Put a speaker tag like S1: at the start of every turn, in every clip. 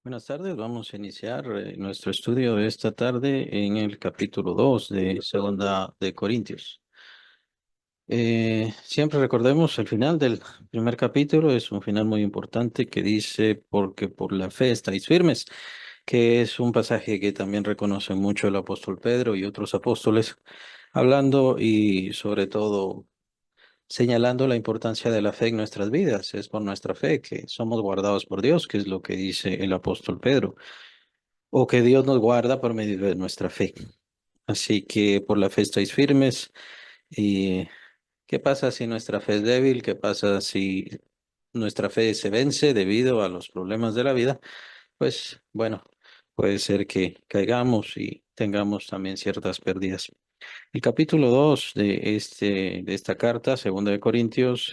S1: Buenas tardes, vamos a iniciar nuestro estudio de esta tarde en el capítulo 2 de Segunda de Corintios. Siempre recordemos el final del primer capítulo, es un final muy importante que dice, porque por la fe estáis firmes, que es un pasaje que también reconoce mucho el apóstol Pedro y otros apóstoles, hablando y sobre todo señalando la importancia de la fe en nuestras vidas. Es por nuestra fe que somos guardados por Dios, que es lo que dice el apóstol Pedro, o que Dios nos guarda por medio de nuestra fe. Así que por la fe estáis firmes. ¿Y qué pasa si nuestra fe es débil? ¿Qué pasa si nuestra fe se vence debido a los problemas de la vida? Pues bueno, puede ser que caigamos y tengamos también ciertas pérdidas. El capítulo 2 de esta carta, segunda de Corintios,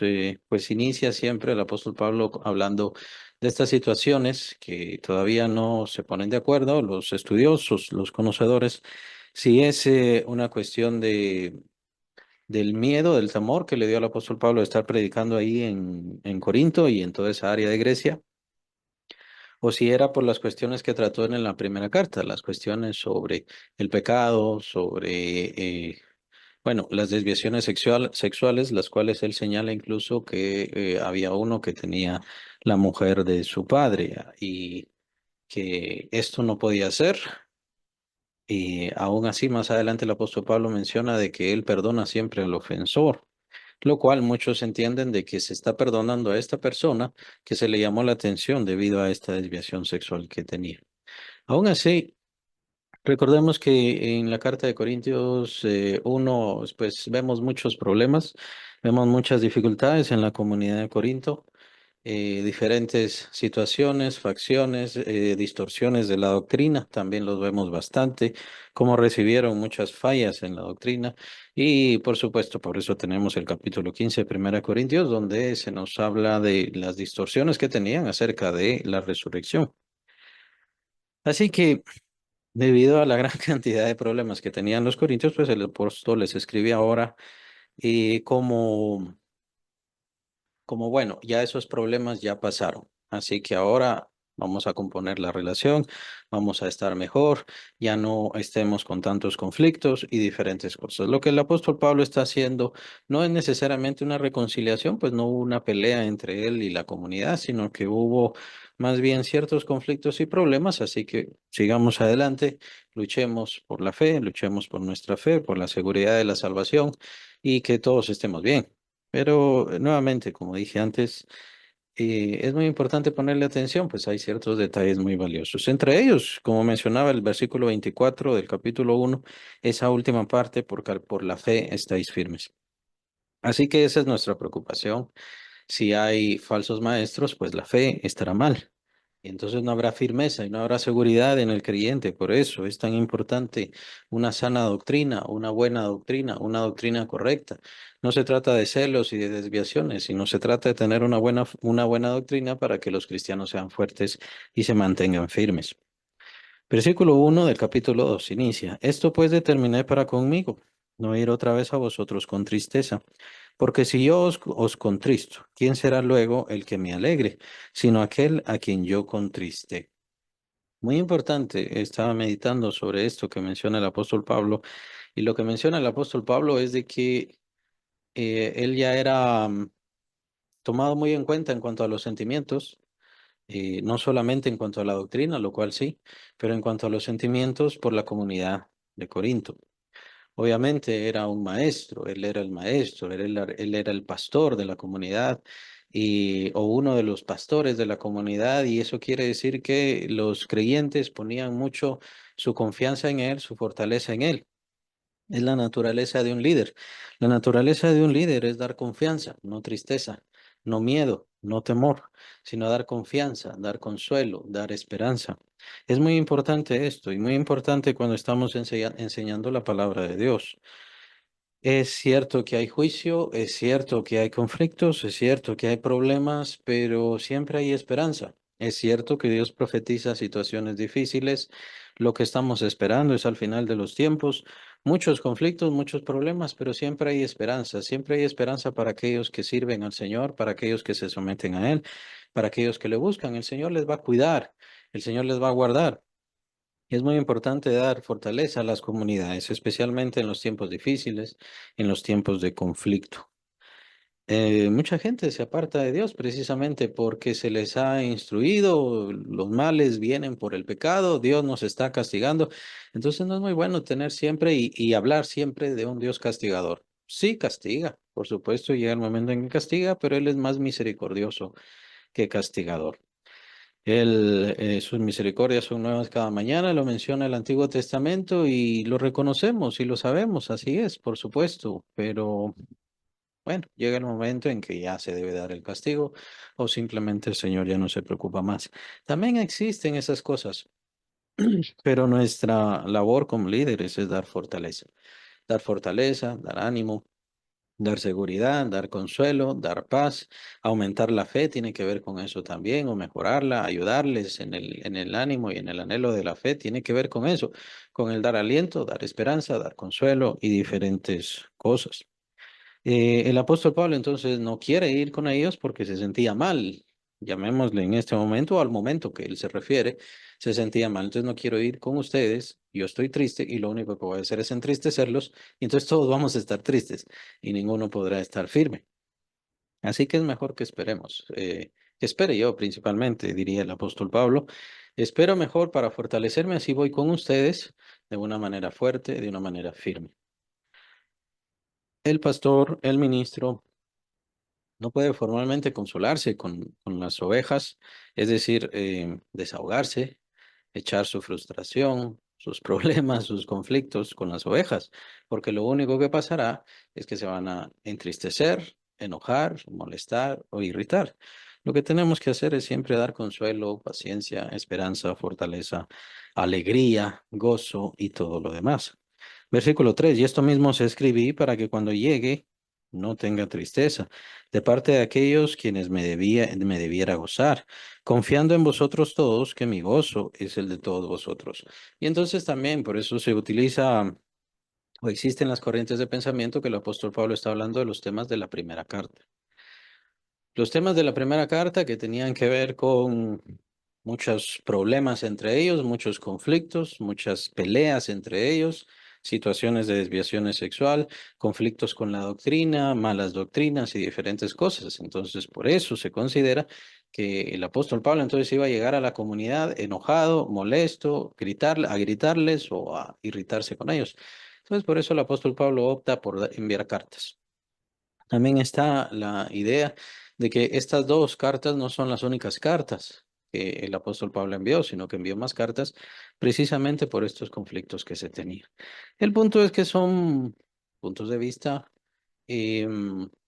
S1: pues inicia siempre el apóstol Pablo hablando de estas situaciones que todavía no se ponen de acuerdo, los estudiosos, los conocedores, si es una cuestión del miedo, del temor que le dio al apóstol Pablo de estar predicando ahí en Corinto y en toda esa área de Grecia, o si era por las cuestiones que trató en la primera carta, las cuestiones sobre el pecado, sobre bueno, las desviaciones sexuales, las cuales él señala incluso que había uno que tenía la mujer de su padre y que esto no podía ser. Y aún así, más adelante el apóstol Pablo menciona de que él perdona siempre al ofensor, lo cual muchos entienden de que se está perdonando a esta persona que se le llamó la atención debido a esta desviación sexual que tenía. Aún así, recordemos que en la carta de Corintios 1, pues vemos muchos problemas, vemos muchas dificultades en la comunidad de Corinto, diferentes situaciones, facciones, distorsiones de la doctrina, también los vemos bastante, cómo recibieron muchas fallas en la doctrina y por supuesto por eso tenemos el capítulo 15 de Primera Corintios, donde se nos habla de las distorsiones que tenían acerca de la resurrección. Así que debido a la gran cantidad de problemas que tenían los corintios, pues el apóstol les escribe ahora y como bueno, ya esos problemas ya pasaron. Así que ahora vamos a componer la relación, vamos a estar mejor, ya no estemos con tantos conflictos y diferentes cosas. Lo que el apóstol Pablo está haciendo no es necesariamente una reconciliación, pues no hubo una pelea entre él y la comunidad, sino que hubo más bien ciertos conflictos y problemas. Así que sigamos adelante, luchemos por la fe, luchemos por nuestra fe, por la seguridad de la salvación y que todos estemos bien. Pero nuevamente, como dije antes, es muy importante ponerle atención, pues hay ciertos detalles muy valiosos. Entre ellos, como mencionaba el versículo 24 del capítulo 1, esa última parte, porque por la fe estáis firmes. Así que esa es nuestra preocupación. Si hay falsos maestros, pues la fe estará mal. Y entonces no habrá firmeza y no habrá seguridad en el creyente. Por eso es tan importante una sana doctrina, una doctrina correcta. No se trata de celos y de desviaciones, sino se trata de tener una buena doctrina para que los cristianos sean fuertes y se mantengan firmes. Versículo 1 del capítulo 2 inicia: Esto pues determiné para conmigo, no ir otra vez a vosotros con tristeza. Porque si yo os contristo, ¿quién será luego el que me alegre, sino aquel a quien yo contriste? Muy importante, estaba meditando sobre esto que menciona el apóstol Pablo, y lo que menciona el apóstol Pablo es de que él ya era tomado muy en cuenta en cuanto a los sentimientos, no solamente en cuanto a la doctrina, lo cual sí, pero en cuanto a los sentimientos por la comunidad de Corinto. Obviamente era un maestro, él era el maestro, él era el pastor de la comunidad o uno de los pastores de la comunidad, y eso quiere decir que los creyentes ponían mucho su confianza en él, su fortaleza en él. Es la naturaleza de un líder. La naturaleza de un líder es dar confianza, no tristeza, no miedo, no temor, sino dar confianza, dar consuelo, dar esperanza. Es muy importante esto y muy importante cuando estamos enseñando la palabra de Dios. Es cierto que hay juicio, es cierto que hay conflictos, es cierto que hay problemas, pero siempre hay esperanza. Es cierto que Dios profetiza situaciones difíciles. Lo que estamos esperando es al final de los tiempos muchos conflictos, muchos problemas, pero siempre hay esperanza. Siempre hay esperanza para aquellos que sirven al Señor, para aquellos que se someten a Él, para aquellos que le buscan. El Señor les va a cuidar. el Señor les va a guardar. Es muy importante dar fortaleza a las comunidades, especialmente en los tiempos difíciles, en los tiempos de conflicto. Mucha gente se aparta de Dios precisamente porque se les ha instruido, los males vienen por el pecado, Dios nos está castigando. Entonces no es muy bueno tener siempre y hablar siempre de un Dios castigador. Sí, castiga, por supuesto, llega el momento en que castiga, pero Él es más misericordioso que castigador. Sus misericordias son nuevas cada mañana, lo menciona el Antiguo Testamento y lo reconocemos y lo sabemos, así es, por supuesto, pero bueno, llega el momento en que ya se debe dar el castigo o simplemente el Señor ya no se preocupa más. También existen esas cosas, pero nuestra labor como líderes es dar fortaleza, dar ánimo, dar seguridad, dar consuelo, dar paz, aumentar la fe tiene que ver con eso también, o mejorarla, ayudarles en el ánimo y en el anhelo de la fe, tiene que ver con eso, con el dar aliento, dar esperanza, dar consuelo y diferentes cosas. El apóstol Pablo entonces no quiere ir con ellos porque se sentía mal, llamémosle en este momento o al momento que él se refiere, se sentía mal. Entonces no quiero ir con ustedes, yo estoy triste y lo único que voy a hacer es entristecerlos y entonces todos vamos a estar tristes y ninguno podrá estar firme. Así que es mejor que esperemos, que espere yo principalmente, diría el apóstol Pablo. Espero mejor para fortalecerme, así voy con ustedes de una manera fuerte, de una manera firme. El pastor, el ministro, no puede formalmente consolarse con las ovejas, es decir, desahogarse, echar su frustración, sus problemas, sus conflictos con las ovejas, porque lo único que pasará es que se van a entristecer, enojar, molestar o irritar. Lo que tenemos que hacer es siempre dar consuelo, paciencia, esperanza, fortaleza, alegría, gozo y todo lo demás. Versículo 3: y esto mismo se escribí para que cuando llegue no tenga tristeza de parte de aquellos quienes me debiera gozar, confiando en vosotros todos, que mi gozo es el de todos vosotros. Y entonces también por eso se utiliza o existen las corrientes de pensamiento que el apóstol Pablo está hablando de los temas de la primera carta. Los temas de la primera carta que tenían que ver con muchos problemas entre ellos, muchos conflictos, muchas peleas entre ellos, situaciones de desviación sexual, conflictos con la doctrina, malas doctrinas y diferentes cosas. Entonces, por eso se considera que el apóstol Pablo entonces iba a llegar a la comunidad enojado, molesto, a gritarles o a irritarse con ellos. Entonces, por eso el apóstol Pablo opta por enviar cartas. También está la idea de que estas dos cartas no son las únicas cartas que el apóstol Pablo envió, sino que envió más cartas precisamente por estos conflictos que se tenían. El punto es que son puntos de vista,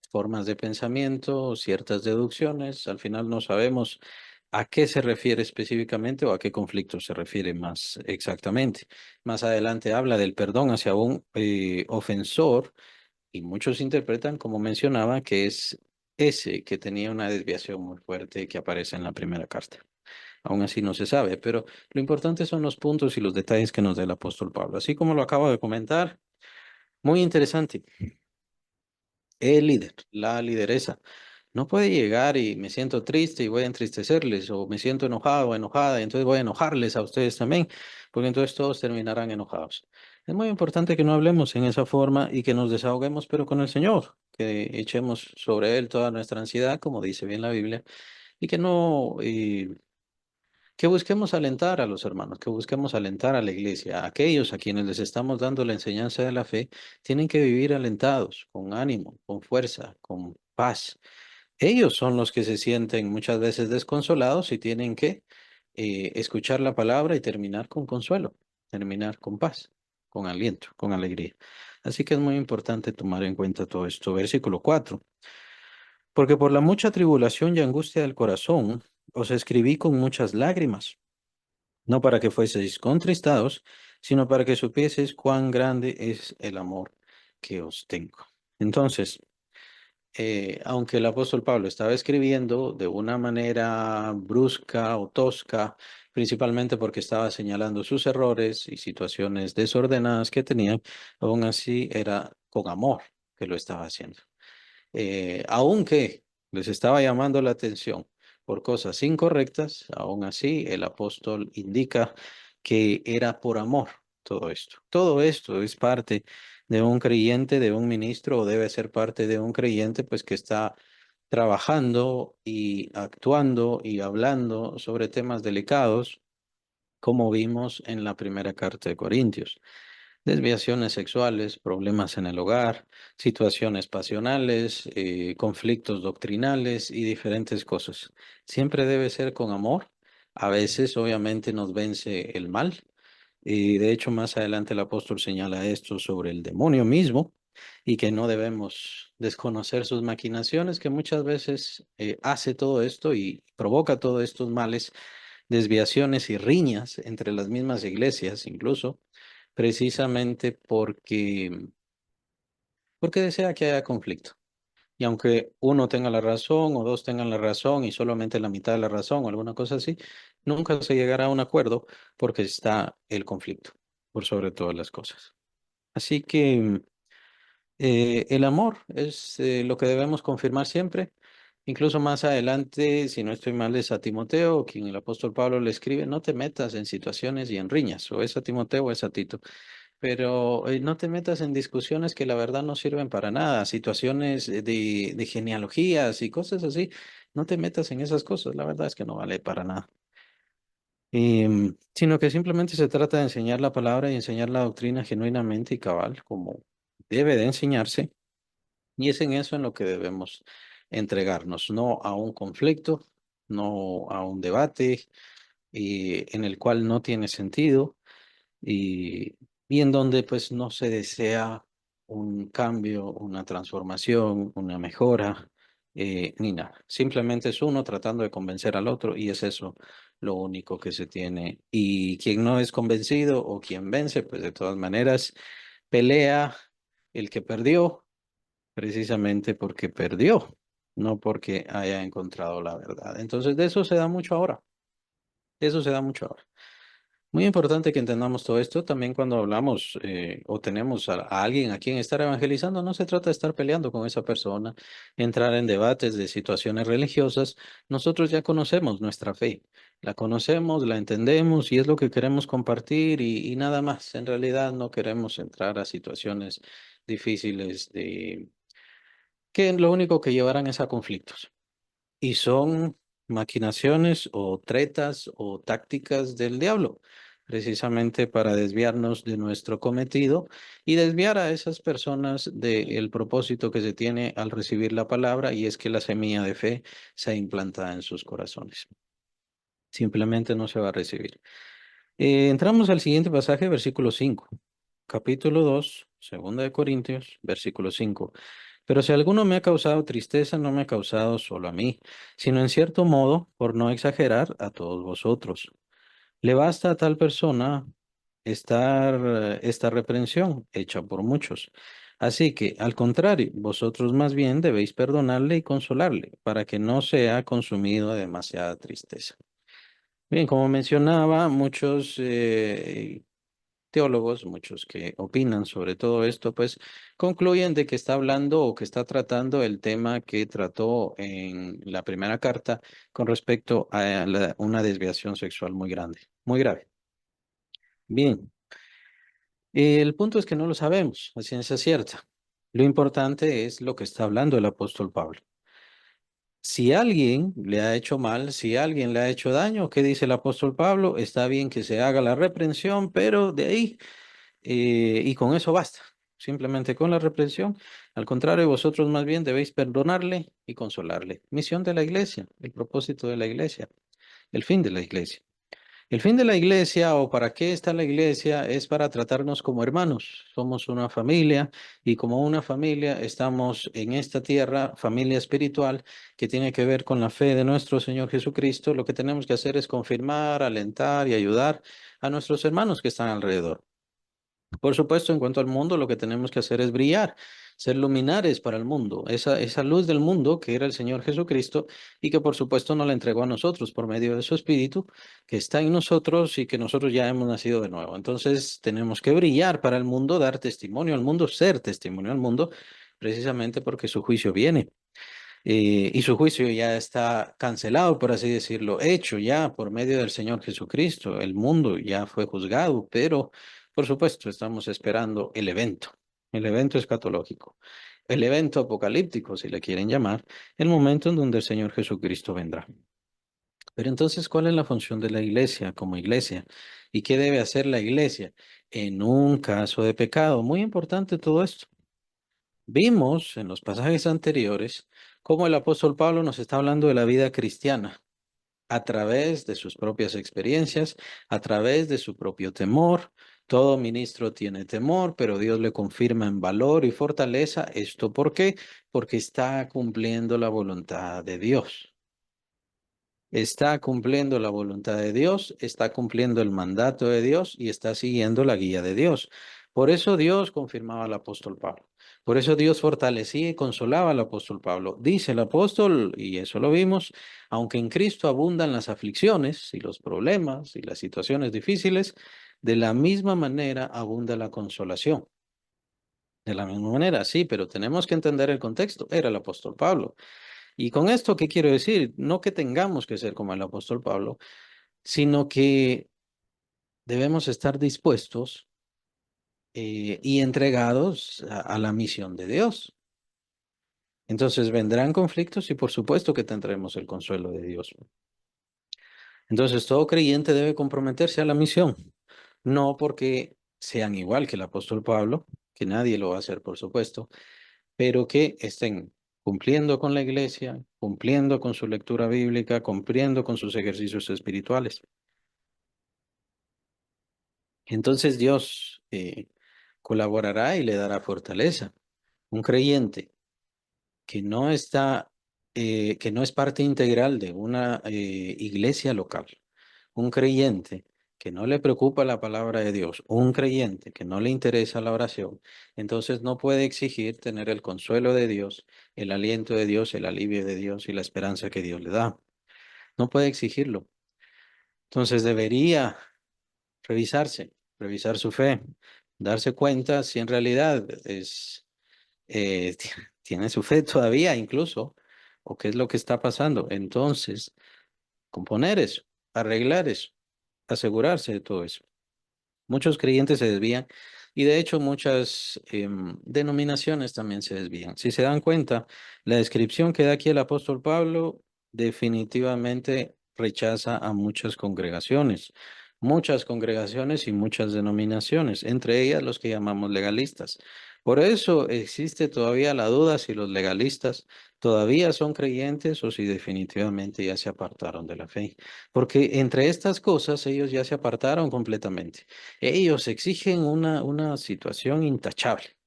S1: formas de pensamiento, ciertas deducciones. Al final no sabemos a qué se refiere específicamente o a qué conflicto se refiere más exactamente. Más adelante habla del perdón hacia un ofensor y muchos interpretan, como mencionaba, que es ese que tenía una desviación muy fuerte que aparece en la primera carta. Aún así no se sabe, pero lo importante son los puntos y los detalles que nos da el apóstol Pablo. Así como lo acabo de comentar, muy interesante. El líder, la lideresa, no puede llegar y me siento triste y voy a entristecerles, o me siento enojado o enojada y entonces voy a enojarles a ustedes también, porque entonces todos terminarán enojados. Es muy importante que no hablemos en esa forma y que nos desahoguemos, pero con el Señor, que echemos sobre Él toda nuestra ansiedad, como dice bien la Biblia, y que no, que busquemos alentar a los hermanos, que busquemos alentar a la iglesia. Aquellos a quienes les estamos dando la enseñanza de la fe, tienen que vivir alentados, con ánimo, con fuerza, con paz. Ellos son los que se sienten muchas veces desconsolados y tienen que escuchar la palabra y terminar con consuelo, terminar con paz, con aliento, con alegría. Así que es muy importante tomar en cuenta todo esto. Versículo 4: porque por la mucha tribulación y angustia del corazón os escribí con muchas lágrimas, no para que fueseis contristados, sino para que supieseis cuán grande es el amor que os tengo. Entonces, aunque el apóstol Pablo estaba escribiendo de una manera brusca o tosca, principalmente porque estaba señalando sus errores y situaciones desordenadas que tenían, aún así era con amor que lo estaba haciendo. Aunque les estaba llamando la atención por cosas incorrectas, aún así el apóstol indica que era por amor todo esto. Todo esto es parte de un creyente, de un ministro, o debe ser parte de un creyente, pues que está trabajando y actuando y hablando sobre temas delicados, como vimos en la primera carta de Corintios. Desviaciones sexuales, problemas en el hogar, situaciones pasionales, conflictos doctrinales y diferentes cosas. Siempre debe ser con amor. A veces, obviamente, nos vence el mal. Y de hecho, más adelante el apóstol señala esto sobre el demonio mismo y que no debemos desconocer sus maquinaciones, que muchas veces hace todo esto y provoca todos estos males, desviaciones y riñas entre las mismas iglesias, incluso precisamente porque desea que haya conflicto. Y aunque uno tenga la razón o dos tengan la razón y solamente la mitad de la razón o alguna cosa así, nunca se llegará a un acuerdo porque está el conflicto por sobre todas las cosas. Así que el amor es lo que debemos confirmar siempre. Incluso más adelante, si no estoy mal, es a Timoteo, quien el apóstol Pablo le escribe, no te metas en situaciones y en riñas, o es a Timoteo o es a Tito, pero no te metas en discusiones que la verdad no sirven para nada, situaciones de genealogías y cosas así, no te metas en esas cosas, la verdad es que no vale para nada. Sino que simplemente se trata de enseñar la palabra y enseñar la doctrina genuinamente y cabal, como debe de enseñarse, y es en eso en lo que debemos entregarnos, no a un conflicto, no a un debate en el cual no tiene sentido y, y en donde pues no se desea un cambio, una transformación, una mejora, ni nada. Simplemente es uno tratando de convencer al otro y es eso lo único que se tiene. Y quien no es convencido o quien vence, pues de todas maneras pelea el que perdió precisamente porque perdió, no porque haya encontrado la verdad. Entonces de eso se da mucho ahora. De eso se da mucho ahora. Muy importante que entendamos todo esto. También cuando hablamos o tenemos a alguien a quien estar evangelizando, no se trata de estar peleando con esa persona, entrar en debates de situaciones religiosas. Nosotros ya conocemos nuestra fe, la conocemos, la entendemos y es lo que queremos compartir y nada más. En realidad no queremos entrar a situaciones difíciles que lo único que llevarán es a conflictos. Y son maquinaciones o tretas o tácticas del diablo, precisamente para desviarnos de nuestro cometido y desviar a esas personas del propósito que se tiene al recibir la palabra, y es que la semilla de fe sea implantada en sus corazones. Simplemente no se va a recibir. Entramos al siguiente pasaje, versículo 5, capítulo 2, segunda de Corintios, versículo 5. Pero si alguno me ha causado tristeza, no me ha causado solo a mí, sino en cierto modo, por no exagerar, a todos vosotros. Le basta a tal persona esta reprensión hecha por muchos. Así que, al contrario, vosotros más bien debéis perdonarle y consolarle, para que no sea consumido de demasiada tristeza. Bien, como mencionaba, muchos teólogos, muchos que opinan sobre todo esto, pues concluyen de que está hablando o que está tratando el tema que trató en la primera carta con respecto a una desviación sexual muy grande, muy grave. Bien, el punto es que no lo sabemos a ciencia cierta. Lo importante es lo que está hablando el apóstol Pablo. Si alguien le ha hecho mal, si alguien le ha hecho daño, ¿qué dice el apóstol Pablo? Está bien que se haga la reprensión, pero de ahí y con eso basta, simplemente con la reprensión. Al contrario, vosotros más bien debéis perdonarle y consolarle. Misión de la iglesia, el propósito de la iglesia, el fin de la iglesia. El fin de la iglesia o para qué está la iglesia es para tratarnos como hermanos. Somos una familia y como una familia estamos en esta tierra, familia espiritual que tiene que ver con la fe de nuestro Señor Jesucristo. Lo que tenemos que hacer es confirmar, alentar y ayudar a nuestros hermanos que están alrededor. Por supuesto, en cuanto al mundo, lo que tenemos que hacer es brillar, ser luminares para el mundo, esa luz del mundo que era el Señor Jesucristo y que por supuesto nos la entregó a nosotros por medio de su Espíritu, que está en nosotros y que nosotros ya hemos nacido de nuevo. Entonces, tenemos que brillar para el mundo, dar testimonio al mundo, ser testimonio al mundo, precisamente porque su juicio viene. y su juicio ya está cancelado, por así decirlo, hecho ya por medio del Señor Jesucristo. El mundo ya fue juzgado, pero por supuesto estamos esperando el evento escatológico, el evento apocalíptico, si le quieren llamar, el momento en donde el Señor Jesucristo vendrá. Pero entonces, ¿cuál es la función de la iglesia como iglesia? ¿Y qué debe hacer la iglesia en un caso de pecado? Muy importante todo esto. Vimos en los pasajes anteriores cómo el apóstol Pablo nos está hablando de la vida cristiana a través de sus propias experiencias, a través de su propio temor. Todo ministro tiene temor, pero Dios le confirma en valor y fortaleza. ¿Esto por qué? Porque está cumpliendo la voluntad de Dios. Está cumpliendo la voluntad de Dios, está cumpliendo el mandato de Dios y está siguiendo la guía de Dios. Por eso Dios confirmaba al apóstol Pablo. Por eso Dios fortalecía y consolaba al apóstol Pablo. Dice el apóstol, y eso lo vimos, aunque en Cristo abundan las aflicciones y los problemas y las situaciones difíciles, de la misma manera abunda la consolación. De la misma manera, sí, pero tenemos que entender el contexto. Era el apóstol Pablo. Y con esto, ¿qué quiero decir? No que tengamos que ser como el apóstol Pablo, sino que debemos estar dispuestos y entregados a la misión de Dios. Entonces vendrán conflictos y por supuesto que tendremos el consuelo de Dios. Entonces todo creyente debe comprometerse a la misión, no porque sean igual que el apóstol Pablo, que nadie lo va a hacer, por supuesto, pero que estén cumpliendo con la iglesia, cumpliendo con su lectura bíblica, cumpliendo con sus ejercicios espirituales. Entonces Dios colaborará y le dará fortaleza. Un creyente que no está, que no es parte integral de una iglesia local, un creyente que no le preocupa la palabra de Dios, un creyente que no le interesa la oración, entonces no puede exigir tener el consuelo de Dios, el aliento de Dios, el alivio de Dios y la esperanza que Dios le da. No puede exigirlo. Entonces debería revisar su fe, darse cuenta si en realidad tiene su fe todavía incluso, o qué es lo que está pasando. Entonces, componer eso, arreglar eso, asegurarse de todo eso. Muchos creyentes se desvían y de hecho muchas denominaciones también se desvían. Si se dan cuenta, la descripción que da aquí el apóstol Pablo definitivamente rechaza a muchas congregaciones y muchas denominaciones, entre ellas los que llamamos legalistas. Por eso existe todavía la duda si los legalistas todavía son creyentes o si definitivamente ya se apartaron de la fe. Porque entre estas cosas ellos ya se apartaron completamente. Ellos exigen una situación intachable.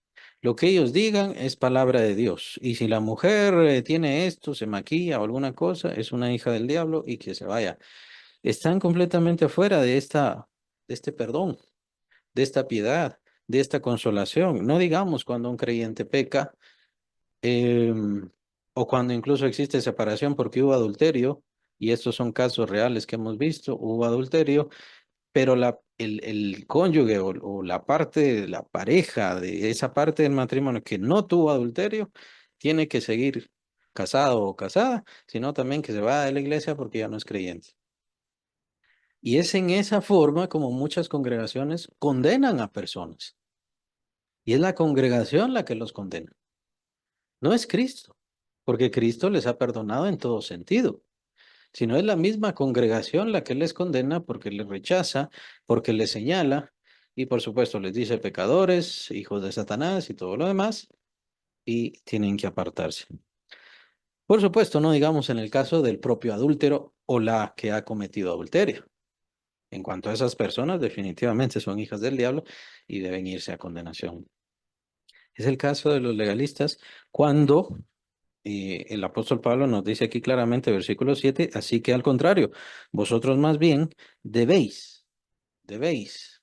S1: Lo que ellos digan es palabra de Dios. Y si la mujer tiene esto, se maquilla o alguna cosa, es una hija del diablo y que se vaya. Están completamente fuera de este perdón, de esta piedad, de esta consolación. No digamos cuando un creyente peca, em, o cuando incluso existe separación porque hubo adulterio, y estos son casos reales que hemos visto, hubo adulterio, pero el cónyuge o la parte de la pareja de esa parte del matrimonio que no tuvo adulterio, tiene que seguir casado o casada, sino también que se vaya de la iglesia porque ya no es creyente. Y es en esa forma como muchas congregaciones condenan a personas. Y es la congregación la que los condena. No es Cristo, porque Cristo les ha perdonado en todo sentido, sino es la misma congregación la que les condena porque les rechaza, porque les señala y por supuesto les dice pecadores, hijos de Satanás y todo lo demás y tienen que apartarse. Por supuesto, no digamos en el caso del propio adúltero o la que ha cometido adulterio. En cuanto a esas personas, definitivamente son hijas del diablo y deben irse a condenación. Es el caso de los legalistas cuando el apóstol Pablo nos dice aquí claramente, versículo 7, así que al contrario, vosotros más bien debéis.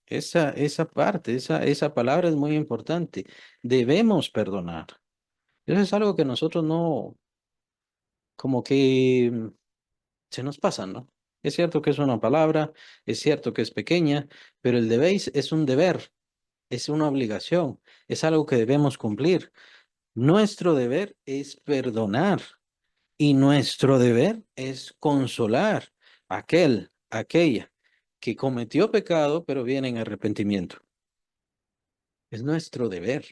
S1: Esa parte, esa palabra es muy importante. Debemos perdonar. Eso es algo que nosotros no, como que se nos pasa, ¿no? Es cierto que es una palabra, es cierto que es pequeña, pero el debéis es un deber, es una obligación, es algo que debemos cumplir. Nuestro deber es perdonar. Y nuestro deber es consolar a aquella que cometió pecado, pero viene en arrepentimiento. Es nuestro deber.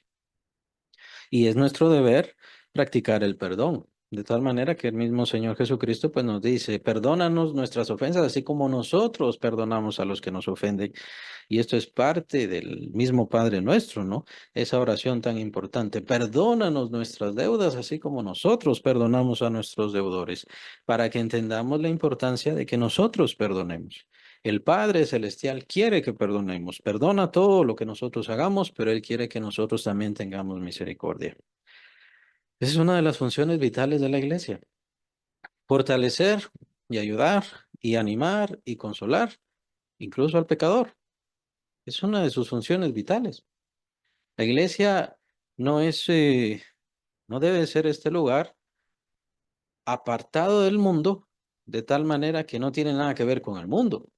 S1: Y es nuestro deber practicar el perdón. De tal manera que el mismo Señor Jesucristo pues nos dice, perdónanos nuestras ofensas, así como nosotros perdonamos a los que nos ofenden. Y esto es parte del mismo Padre nuestro, ¿no? Esa oración tan importante. Perdónanos nuestras deudas, así como nosotros perdonamos a nuestros deudores, para que entendamos la importancia de que nosotros perdonemos. El Padre Celestial quiere que perdonemos, perdona todo lo que nosotros hagamos, pero Él quiere que nosotros también tengamos misericordia. Esa es una de las funciones vitales de la iglesia, fortalecer y ayudar y animar y consolar, incluso al pecador. Es una de sus funciones vitales. La iglesia no es, no debe ser este lugar apartado del mundo de tal manera que no tiene nada que ver con el mundo.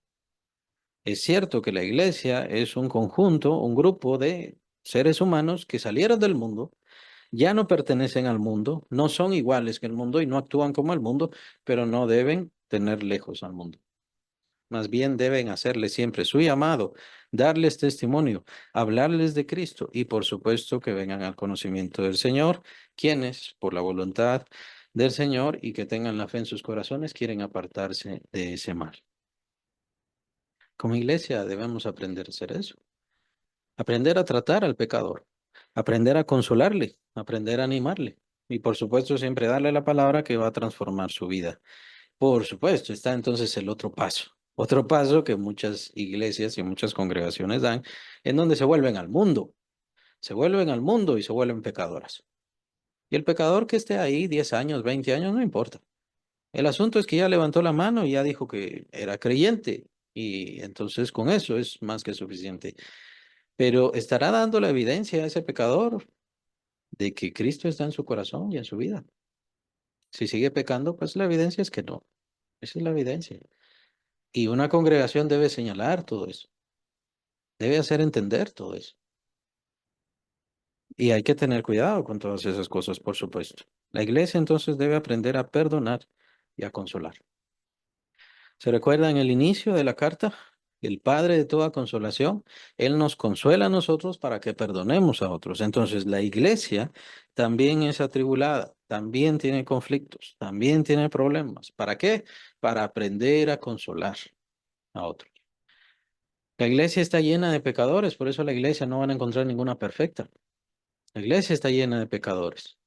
S1: Es cierto que la iglesia es un conjunto, un grupo de seres humanos que salieron del mundo, ya no pertenecen al mundo, no son iguales que el mundo y no actúan como el mundo, pero no deben tener lejos al mundo. Más bien deben hacerle siempre su llamado, darles testimonio, hablarles de Cristo y por supuesto que vengan al conocimiento del Señor, quienes, por la voluntad del Señor y que tengan la fe en sus corazones, quieren apartarse de ese mal. Como iglesia debemos aprender a hacer eso, aprender a tratar al pecador, aprender a consolarle, aprender a animarle y por supuesto siempre darle la palabra que va a transformar su vida. Por supuesto, está entonces el otro paso. Otro paso que muchas iglesias y muchas congregaciones dan, en donde se vuelven al mundo, se vuelven al mundo y se vuelven pecadoras. Y el pecador que esté ahí 10 años, 20 años, no importa. El asunto es que ya levantó la mano y ya dijo que era creyente. Y entonces con eso es más que suficiente. Pero estará dando la evidencia a ese pecador de que Cristo está en su corazón y en su vida. Si sigue pecando, pues la evidencia es que no. Esa es la evidencia. Y una congregación debe señalar todo eso, debe hacer entender todo eso. Y hay que tener cuidado con todas esas cosas, por supuesto. La iglesia entonces debe aprender a perdonar y a consolar. ¿Se recuerda en el inicio de la carta? El Padre de toda consolación, Él nos consuela a nosotros para que perdonemos a otros. Entonces, la iglesia también es atribulada, también tiene conflictos, también tiene problemas. ¿Para qué? Para aprender a consolar a otros. La iglesia está llena de pecadores, por eso la iglesia no van a encontrar ninguna perfecta. La iglesia está llena de pecadores.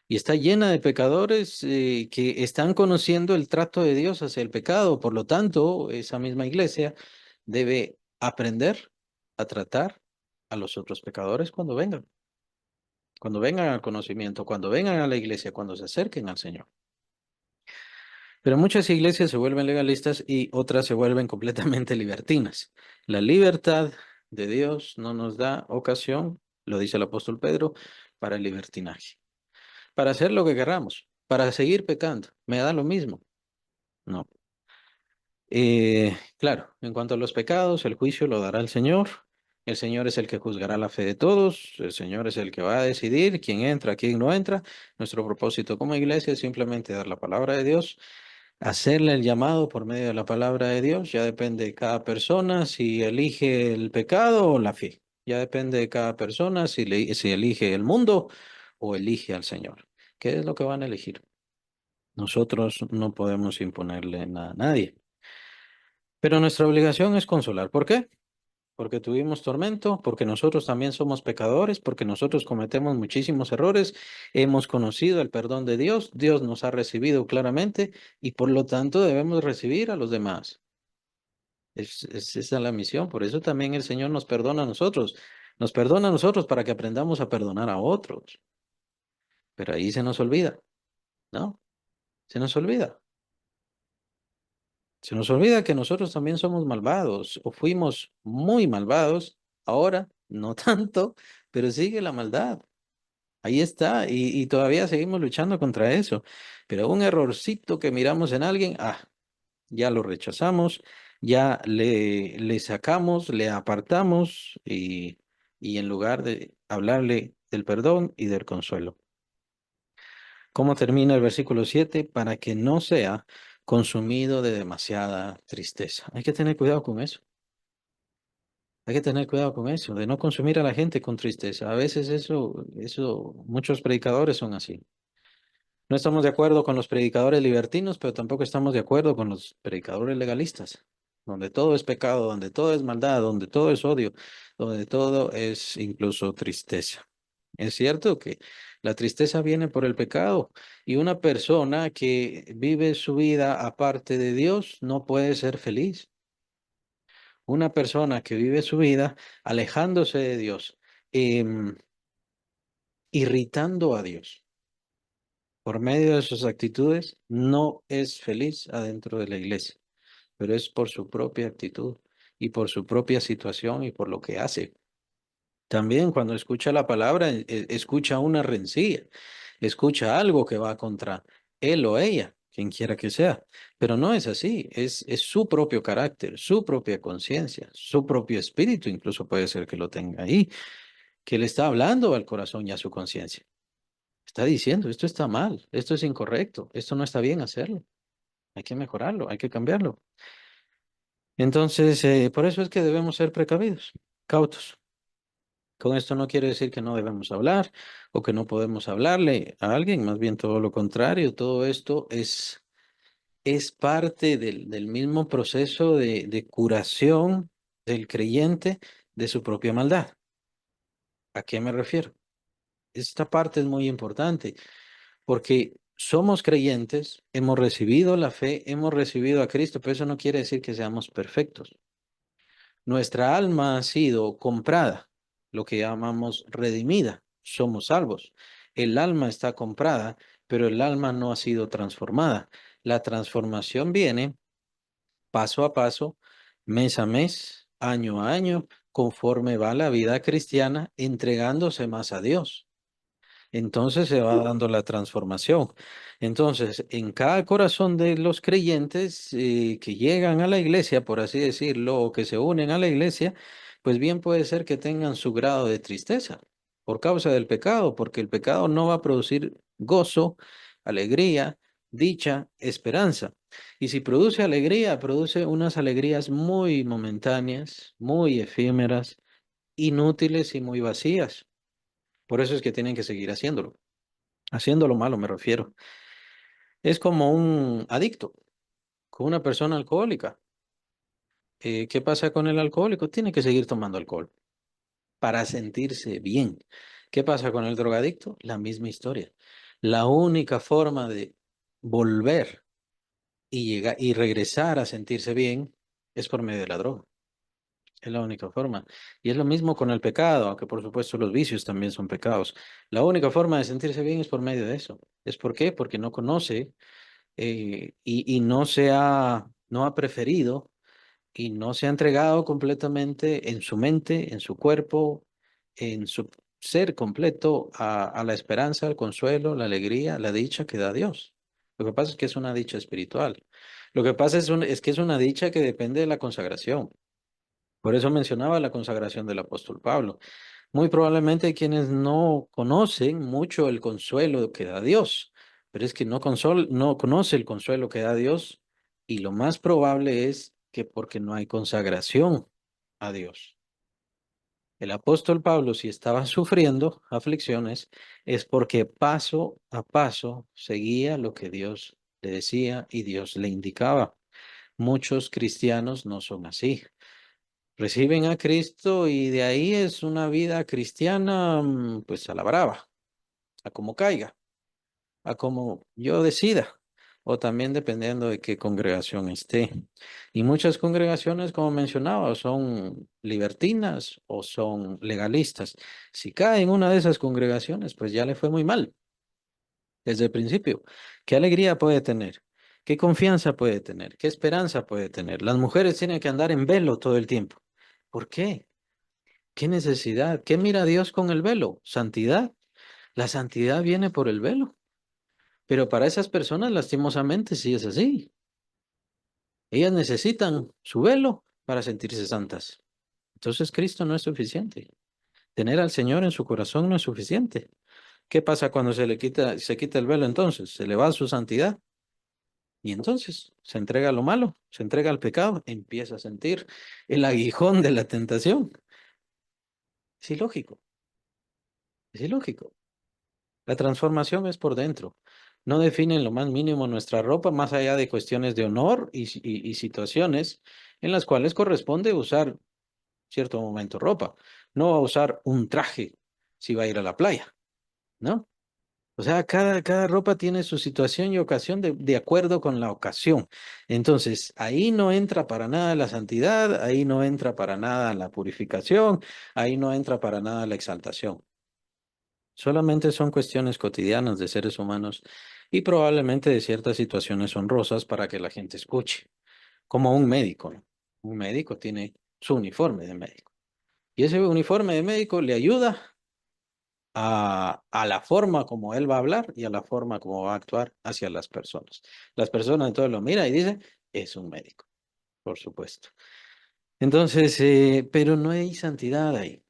S1: Y está llena de pecadores que están conociendo el trato de Dios hacia el pecado. Por lo tanto, esa misma iglesia debe aprender a tratar a los otros pecadores cuando vengan al conocimiento, cuando vengan a la iglesia, cuando se acerquen al Señor. Pero muchas iglesias se vuelven legalistas y otras se vuelven completamente libertinas. La libertad de Dios no nos da ocasión, lo dice el apóstol Pedro, para el libertinaje, para hacer lo que queramos, para seguir pecando. Me da lo mismo. No. Claro, en cuanto a los pecados, el juicio lo dará el Señor. El Señor es el que juzgará la fe de todos. El Señor es el que va a decidir quién entra, quién no entra. Nuestro propósito como iglesia es simplemente dar la palabra de Dios, hacerle el llamado por medio de la palabra de Dios. Ya depende de cada persona si elige el pecado o la fe. Ya depende de cada persona si elige el mundo o elige al Señor. ¿Qué es lo que van a elegir? Nosotros no podemos imponerle nada a nadie. Pero nuestra obligación es consolar. ¿Por qué? Porque tuvimos tormento, porque nosotros también somos pecadores, porque nosotros cometemos muchísimos errores, hemos conocido el perdón de Dios, Dios nos ha recibido claramente y por lo tanto debemos recibir a los demás. Esa es la misión, por eso también el Señor nos perdona a nosotros para que aprendamos a perdonar a otros. Pero ahí se nos olvida, ¿no? Se nos olvida. Se nos olvida que nosotros también somos malvados o fuimos muy malvados, ahora no tanto, pero sigue la maldad. Ahí está y todavía seguimos luchando contra eso. Pero un errorcito que miramos en alguien, ya lo rechazamos, ya le sacamos, le apartamos y en lugar de hablarle del perdón y del consuelo. ¿Cómo termina el versículo 7? Para que no sea consumido de demasiada tristeza. Hay que tener cuidado con eso. Hay que tener cuidado con eso, de no consumir a la gente con tristeza. A veces muchos predicadores son así. No estamos de acuerdo con los predicadores libertinos, pero tampoco estamos de acuerdo con los predicadores legalistas, donde todo es pecado, donde todo es maldad, donde todo es odio, donde todo es incluso tristeza. Es cierto que la tristeza viene por el pecado y una persona que vive su vida aparte de Dios no puede ser feliz. Una persona que vive su vida alejándose de Dios, em, irritando a Dios por medio de sus actitudes, no es feliz adentro de la iglesia, pero es por su propia actitud y por su propia situación y por lo que hace. También cuando escucha la palabra, escucha una rencilla, escucha algo que va contra él o ella, quien quiera que sea. Pero no es así, es su propio carácter, su propia conciencia, su propio espíritu, incluso puede ser que lo tenga ahí, que le está hablando al corazón y a su conciencia. Está diciendo, esto está mal, esto es incorrecto, esto no está bien hacerlo, hay que mejorarlo, hay que cambiarlo. Entonces, por eso es que debemos ser precavidos, cautos. Con esto no quiere decir que no debemos hablar o que no podemos hablarle a alguien, más bien todo lo contrario, todo esto es parte del mismo proceso de curación del creyente de su propia maldad. ¿A qué me refiero? Esta parte es muy importante porque somos creyentes, hemos recibido la fe, hemos recibido a Cristo, pero eso no quiere decir que seamos perfectos. Nuestra alma ha sido comprada, lo que llamamos redimida. Somos salvos. El alma está comprada, pero el alma no ha sido transformada. La transformación viene paso a paso, mes a mes, año a año, conforme va la vida cristiana, entregándose más a Dios. Entonces se va dando la transformación. Entonces, en cada corazón de los creyentes que llegan a la iglesia, por así decirlo, o que se unen a la iglesia, pues bien puede ser que tengan su grado de tristeza por causa del pecado, porque el pecado no va a producir gozo, alegría, dicha, esperanza. Y si produce alegría, produce unas alegrías muy momentáneas, muy efímeras, inútiles y muy vacías. Por eso es que tienen que seguir haciéndolo. Haciéndolo malo, me refiero. Es como un adicto, con una persona alcohólica. ¿Qué pasa con el alcohólico? Tiene que seguir tomando alcohol para sentirse bien. ¿Qué pasa con el drogadicto? La misma historia. La única forma de volver y llegar y regresar a sentirse bien es por medio de la droga. Es la única forma. Y es lo mismo con el pecado, aunque por supuesto los vicios también son pecados. La única forma de sentirse bien es por medio de eso. ¿Es por qué? Porque no conoce y no ha preferido y no se ha entregado completamente en su mente, en su cuerpo, en su ser completo a la esperanza, al consuelo, la alegría, la dicha que da Dios. Lo que pasa es que es una dicha espiritual. Lo que pasa es que es una dicha que depende de la consagración. Por eso mencionaba la consagración del apóstol Pablo. Muy probablemente hay quienes no conocen mucho el consuelo que da Dios, pero es que no conoce el consuelo que da Dios y lo más probable es que porque no hay consagración a Dios. El apóstol Pablo, si estaba sufriendo aflicciones, es porque paso a paso seguía lo que Dios le decía y Dios le indicaba. Muchos cristianos no son así. Reciben a Cristo y de ahí es una vida cristiana, pues a la brava, a como caiga, a como yo decida, o también dependiendo de qué congregación esté. Y muchas congregaciones, como mencionaba, son libertinas o son legalistas. Si cae en una de esas congregaciones, pues ya le fue muy mal desde el principio. ¿Qué alegría puede tener? ¿Qué confianza puede tener? ¿Qué esperanza puede tener? Las mujeres tienen que andar en velo todo el tiempo. ¿Por qué? ¿Qué necesidad? ¿Qué mira Dios con el velo? Santidad. La santidad viene por el velo. Pero para esas personas, lastimosamente, sí es así. Ellas necesitan su velo para sentirse santas. Entonces Cristo no es suficiente. Tener al Señor en su corazón no es suficiente. ¿Qué pasa cuando se quita el velo entonces? Se le va su santidad y entonces se entrega a lo malo, se entrega al pecado, empieza a sentir el aguijón de la tentación. Es ilógico, es ilógico. La transformación es por dentro. No define en lo más mínimo nuestra ropa más allá de cuestiones de honor y situaciones en las cuales corresponde usar cierto momento ropa. No va a usar un traje si va a ir a la playa, ¿no? O sea, cada ropa tiene su situación y ocasión de acuerdo con la ocasión. Entonces, ahí no entra para nada la santidad, ahí no entra para nada la purificación, ahí no entra para nada la exaltación. Solamente son cuestiones cotidianas de seres humanos y probablemente de ciertas situaciones honrosas para que la gente escuche, como un médico, ¿no? Un médico tiene su uniforme de médico y ese uniforme de médico le ayuda a la forma como él va a hablar y a la forma como va a actuar hacia las personas. Las personas entonces lo miran y dicen, es un médico, por supuesto. Entonces, pero no hay santidad ahí.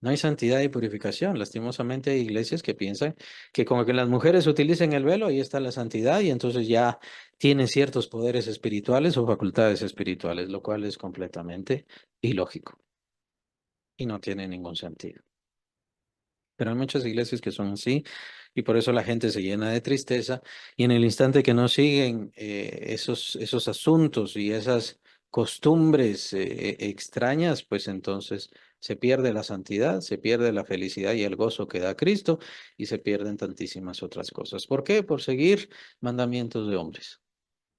S1: No hay santidad y purificación. Lastimosamente hay iglesias que piensan que como que las mujeres utilicen el velo, ahí está la santidad y entonces ya tienen ciertos poderes espirituales o facultades espirituales, lo cual es completamente ilógico y no tiene ningún sentido. Pero hay muchas iglesias que son así y por eso la gente se llena de tristeza y en el instante que no siguen esos asuntos y esas costumbres extrañas, pues entonces se pierde la santidad, se pierde la felicidad y el gozo que da Cristo y se pierden tantísimas otras cosas. ¿Por qué? Por seguir mandamientos de hombres,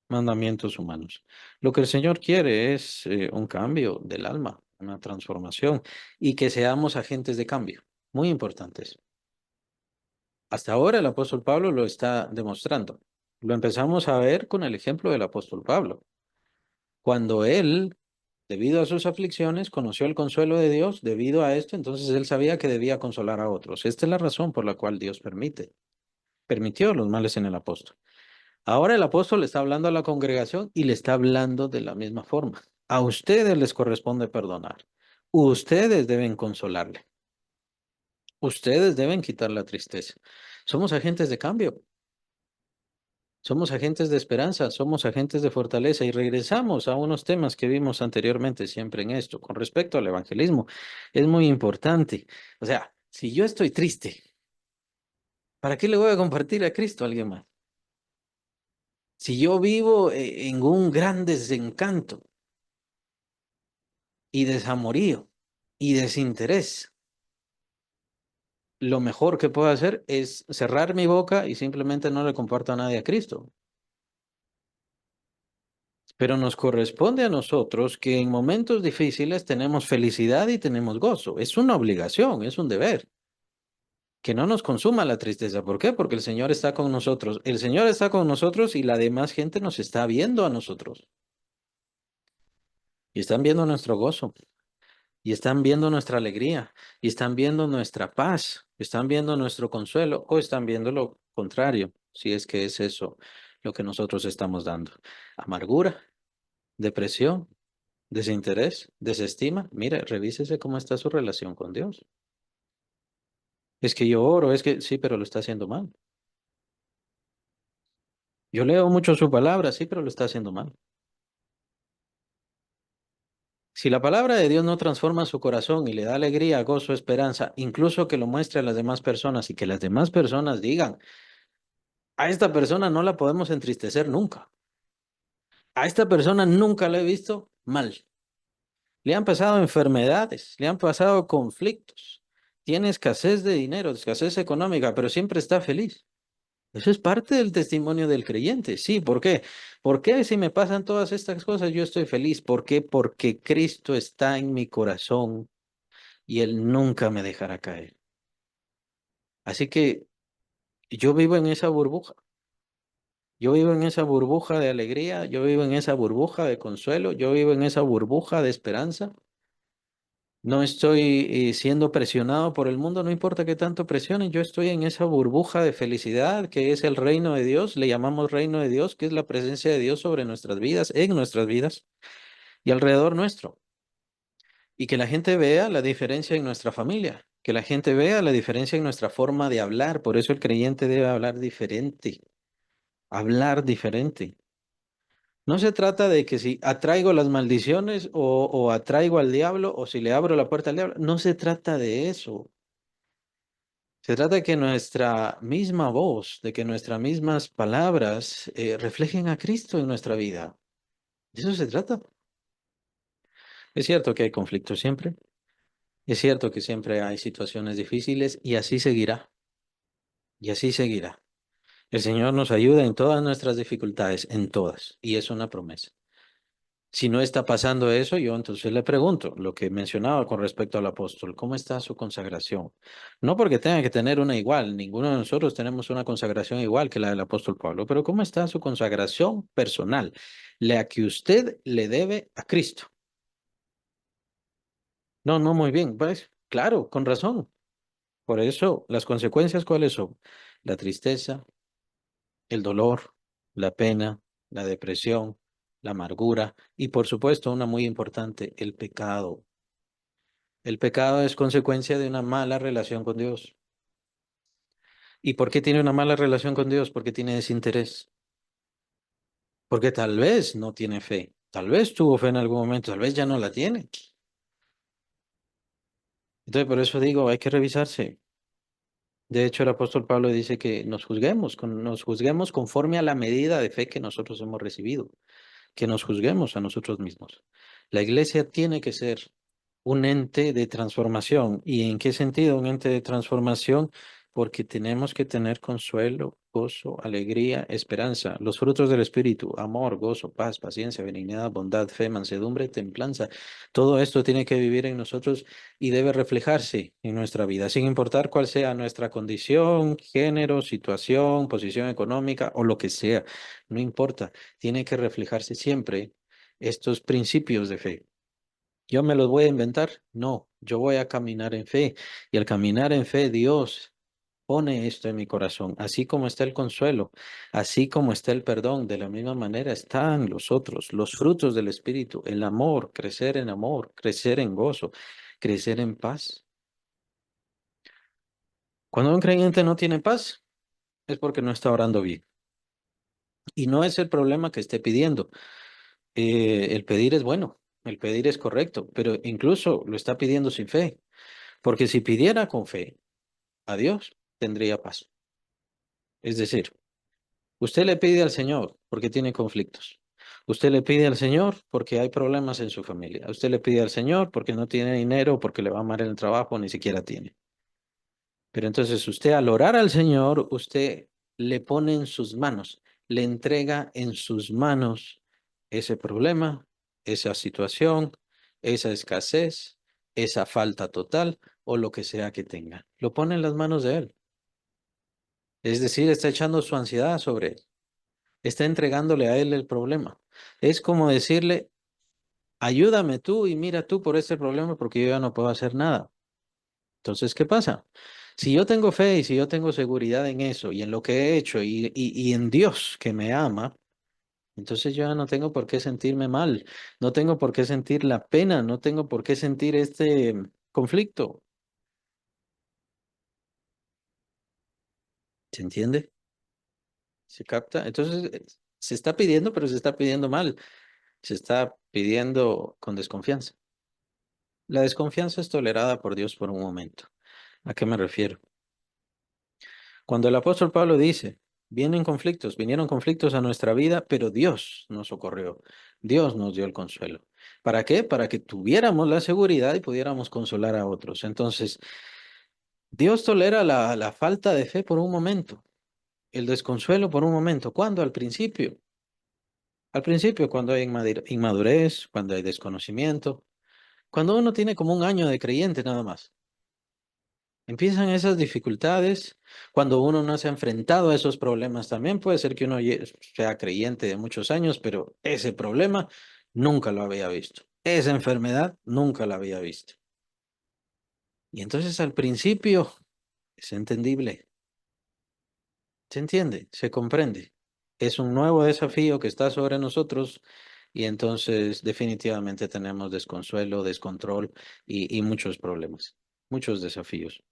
S1: mandamientos humanos. Lo que el Señor quiere es un cambio del alma, una transformación y que seamos agentes de cambio. Muy importantes. Hasta ahora el apóstol Pablo lo está demostrando. Lo empezamos a ver con el ejemplo del apóstol Pablo. Cuando él, debido a sus aflicciones, conoció el consuelo de Dios, debido a esto, entonces él sabía que debía consolar a otros. Esta es la razón por la cual Dios permitió los males en el apóstol. Ahora el apóstol le está hablando a la congregación y le está hablando de la misma forma. A ustedes les corresponde perdonar. Ustedes deben consolarle. Ustedes deben quitar la tristeza. Somos agentes de cambio. Somos agentes de esperanza, somos agentes de fortaleza y regresamos a unos temas que vimos anteriormente siempre en esto. Con respecto al evangelismo, es muy importante. O sea, si yo estoy triste, ¿para qué le voy a compartir a Cristo a alguien más? Si yo vivo en un gran desencanto y desamorío y desinterés, lo mejor que puedo hacer es cerrar mi boca y simplemente no le comparto a nadie a Cristo. Pero nos corresponde a nosotros que en momentos difíciles tenemos felicidad y tenemos gozo. Es una obligación, es un deber. Que no nos consuma la tristeza. ¿Por qué? Porque el Señor está con nosotros. El Señor está con nosotros y la demás gente nos está viendo a nosotros. Y están viendo nuestro gozo. Y están viendo nuestra alegría. Y están viendo nuestra paz. Están viendo nuestro consuelo. O están viendo lo contrario, si es que es eso lo que nosotros estamos dando. Amargura, depresión, desinterés, desestima. Mire, revísese cómo está su relación con Dios. Es que yo oro, es que sí, pero lo está haciendo mal. Yo leo mucho su palabra, sí, pero lo está haciendo mal. Si la palabra de Dios no transforma su corazón y le da alegría, gozo, esperanza, incluso que lo muestre a las demás personas y que las demás personas digan, a esta persona no la podemos entristecer nunca. A esta persona nunca la he visto mal. Le han pasado enfermedades, le han pasado conflictos, tiene escasez de dinero, escasez económica, pero siempre está feliz. Eso es parte del testimonio del creyente. Sí, ¿por qué? ¿Por qué si me pasan todas estas cosas yo estoy feliz? ¿Por qué? Porque Cristo está en mi corazón y Él nunca me dejará caer. Así que yo vivo en esa burbuja. Yo vivo en esa burbuja de alegría, yo vivo en esa burbuja de consuelo, yo vivo en esa burbuja de esperanza. No estoy siendo presionado por el mundo, no importa qué tanto presionen, yo estoy en esa burbuja de felicidad que es el reino de Dios, le llamamos reino de Dios, que es la presencia de Dios sobre nuestras vidas, en nuestras vidas y alrededor nuestro. Y que la gente vea la diferencia en nuestra familia. que la gente vea la diferencia en nuestra forma de hablar. Por eso el creyente debe hablar diferente. No se trata de que si atraigo las maldiciones o atraigo al diablo o si le abro la puerta al diablo. No se trata de eso. Se trata de que nuestra misma voz, de que nuestras mismas palabras reflejen a Cristo en nuestra vida. De eso se trata. Es cierto que hay conflictos siempre. Es cierto que siempre hay situaciones difíciles y así seguirá. Y así seguirá. El Señor nos ayuda en todas nuestras dificultades, en todas. Y es una promesa. Si no está pasando eso, yo entonces le pregunto lo que mencionaba con respecto al apóstol, ¿cómo está su consagración? No porque tenga que tener una igual, ninguno de nosotros tenemos una consagración igual que la del apóstol Pablo, pero ¿cómo está su consagración personal? La que usted le debe a Cristo. No, no, muy bien, pues claro, con razón. Por eso, las consecuencias, ¿cuáles son? La tristeza, el dolor, la pena, la depresión, la amargura y, por supuesto, una muy importante, el pecado. El pecado es consecuencia de una mala relación con Dios. ¿Y por qué tiene una mala relación con Dios? Porque tiene desinterés. Porque tal vez no tiene fe. Tal vez tuvo fe en algún momento, tal vez ya no la tiene. Entonces, por eso digo, hay que revisarse. De hecho, el apóstol Pablo dice que nos juzguemos conforme a la medida de fe que nosotros hemos recibido, que nos juzguemos a nosotros mismos. La iglesia tiene que ser un ente de transformación. ¿Y en qué sentido un ente de transformación? Porque tenemos que tener consuelo, gozo, alegría, esperanza, los frutos del Espíritu, amor, gozo, paz, paciencia, benignidad, bondad, fe, mansedumbre, templanza. Todo esto tiene que vivir en nosotros y debe reflejarse en nuestra vida, sin importar cuál sea nuestra condición, género, situación, posición económica o lo que sea. No importa, tiene que reflejarse siempre estos principios de fe. ¿Yo me los voy a inventar? No, yo voy a caminar en fe. Y al caminar en fe, Dios pone esto en mi corazón. Así como está el consuelo, así como está el perdón, de la misma manera están los otros, los frutos del Espíritu, el amor, crecer en gozo, crecer en paz. Cuando un creyente no tiene paz, es porque no está orando bien. Y no es el problema que esté pidiendo. El pedir es bueno, el pedir es correcto, pero incluso lo está pidiendo sin fe. Porque si pidiera con fe a Dios, tendría paz. Es decir, usted le pide al Señor porque tiene conflictos. Usted le pide al Señor porque hay problemas en su familia. Usted le pide al Señor porque no tiene dinero, porque le va mal en el trabajo, ni siquiera tiene. Pero entonces usted al orar al Señor, usted le pone en sus manos, le entrega en sus manos ese problema, esa situación, esa escasez, esa falta total o lo que sea que tenga. Lo pone en las manos de Él. Es decir, está echando su ansiedad sobre Él. Está entregándole a Él el problema. Es como decirle, ayúdame tú y mira tú por este problema porque yo ya no puedo hacer nada. Entonces, ¿qué pasa? Si yo tengo fe y si yo tengo seguridad en eso y en lo que he hecho y en Dios que me ama, entonces yo ya no tengo por qué sentirme mal, no tengo por qué sentir la pena, no tengo por qué sentir este conflicto. ¿Se entiende? ¿Se capta? Entonces, se está pidiendo, pero se está pidiendo mal, se está pidiendo con desconfianza. La desconfianza es tolerada por Dios por un momento. ¿A qué me refiero? Cuando el apóstol Pablo dice, vinieron conflictos a nuestra vida, pero Dios nos socorrió, Dios nos dio el consuelo. ¿Para qué? Para que tuviéramos la seguridad y pudiéramos consolar a otros. Entonces, Dios tolera la falta de fe por un momento, el desconsuelo por un momento. ¿Cuándo? Al principio. Al principio, cuando hay inmadurez, cuando hay desconocimiento, cuando uno tiene como un año de creyente nada más. Empiezan esas dificultades cuando uno no se ha enfrentado a esos problemas. También puede ser que uno sea creyente de muchos años, pero ese problema nunca lo había visto. Esa enfermedad nunca la había visto. Y entonces al principio es entendible, se entiende, se comprende. Es un nuevo desafío que está sobre nosotros y entonces definitivamente tenemos desconsuelo, descontrol y muchos problemas. muchos desafíos.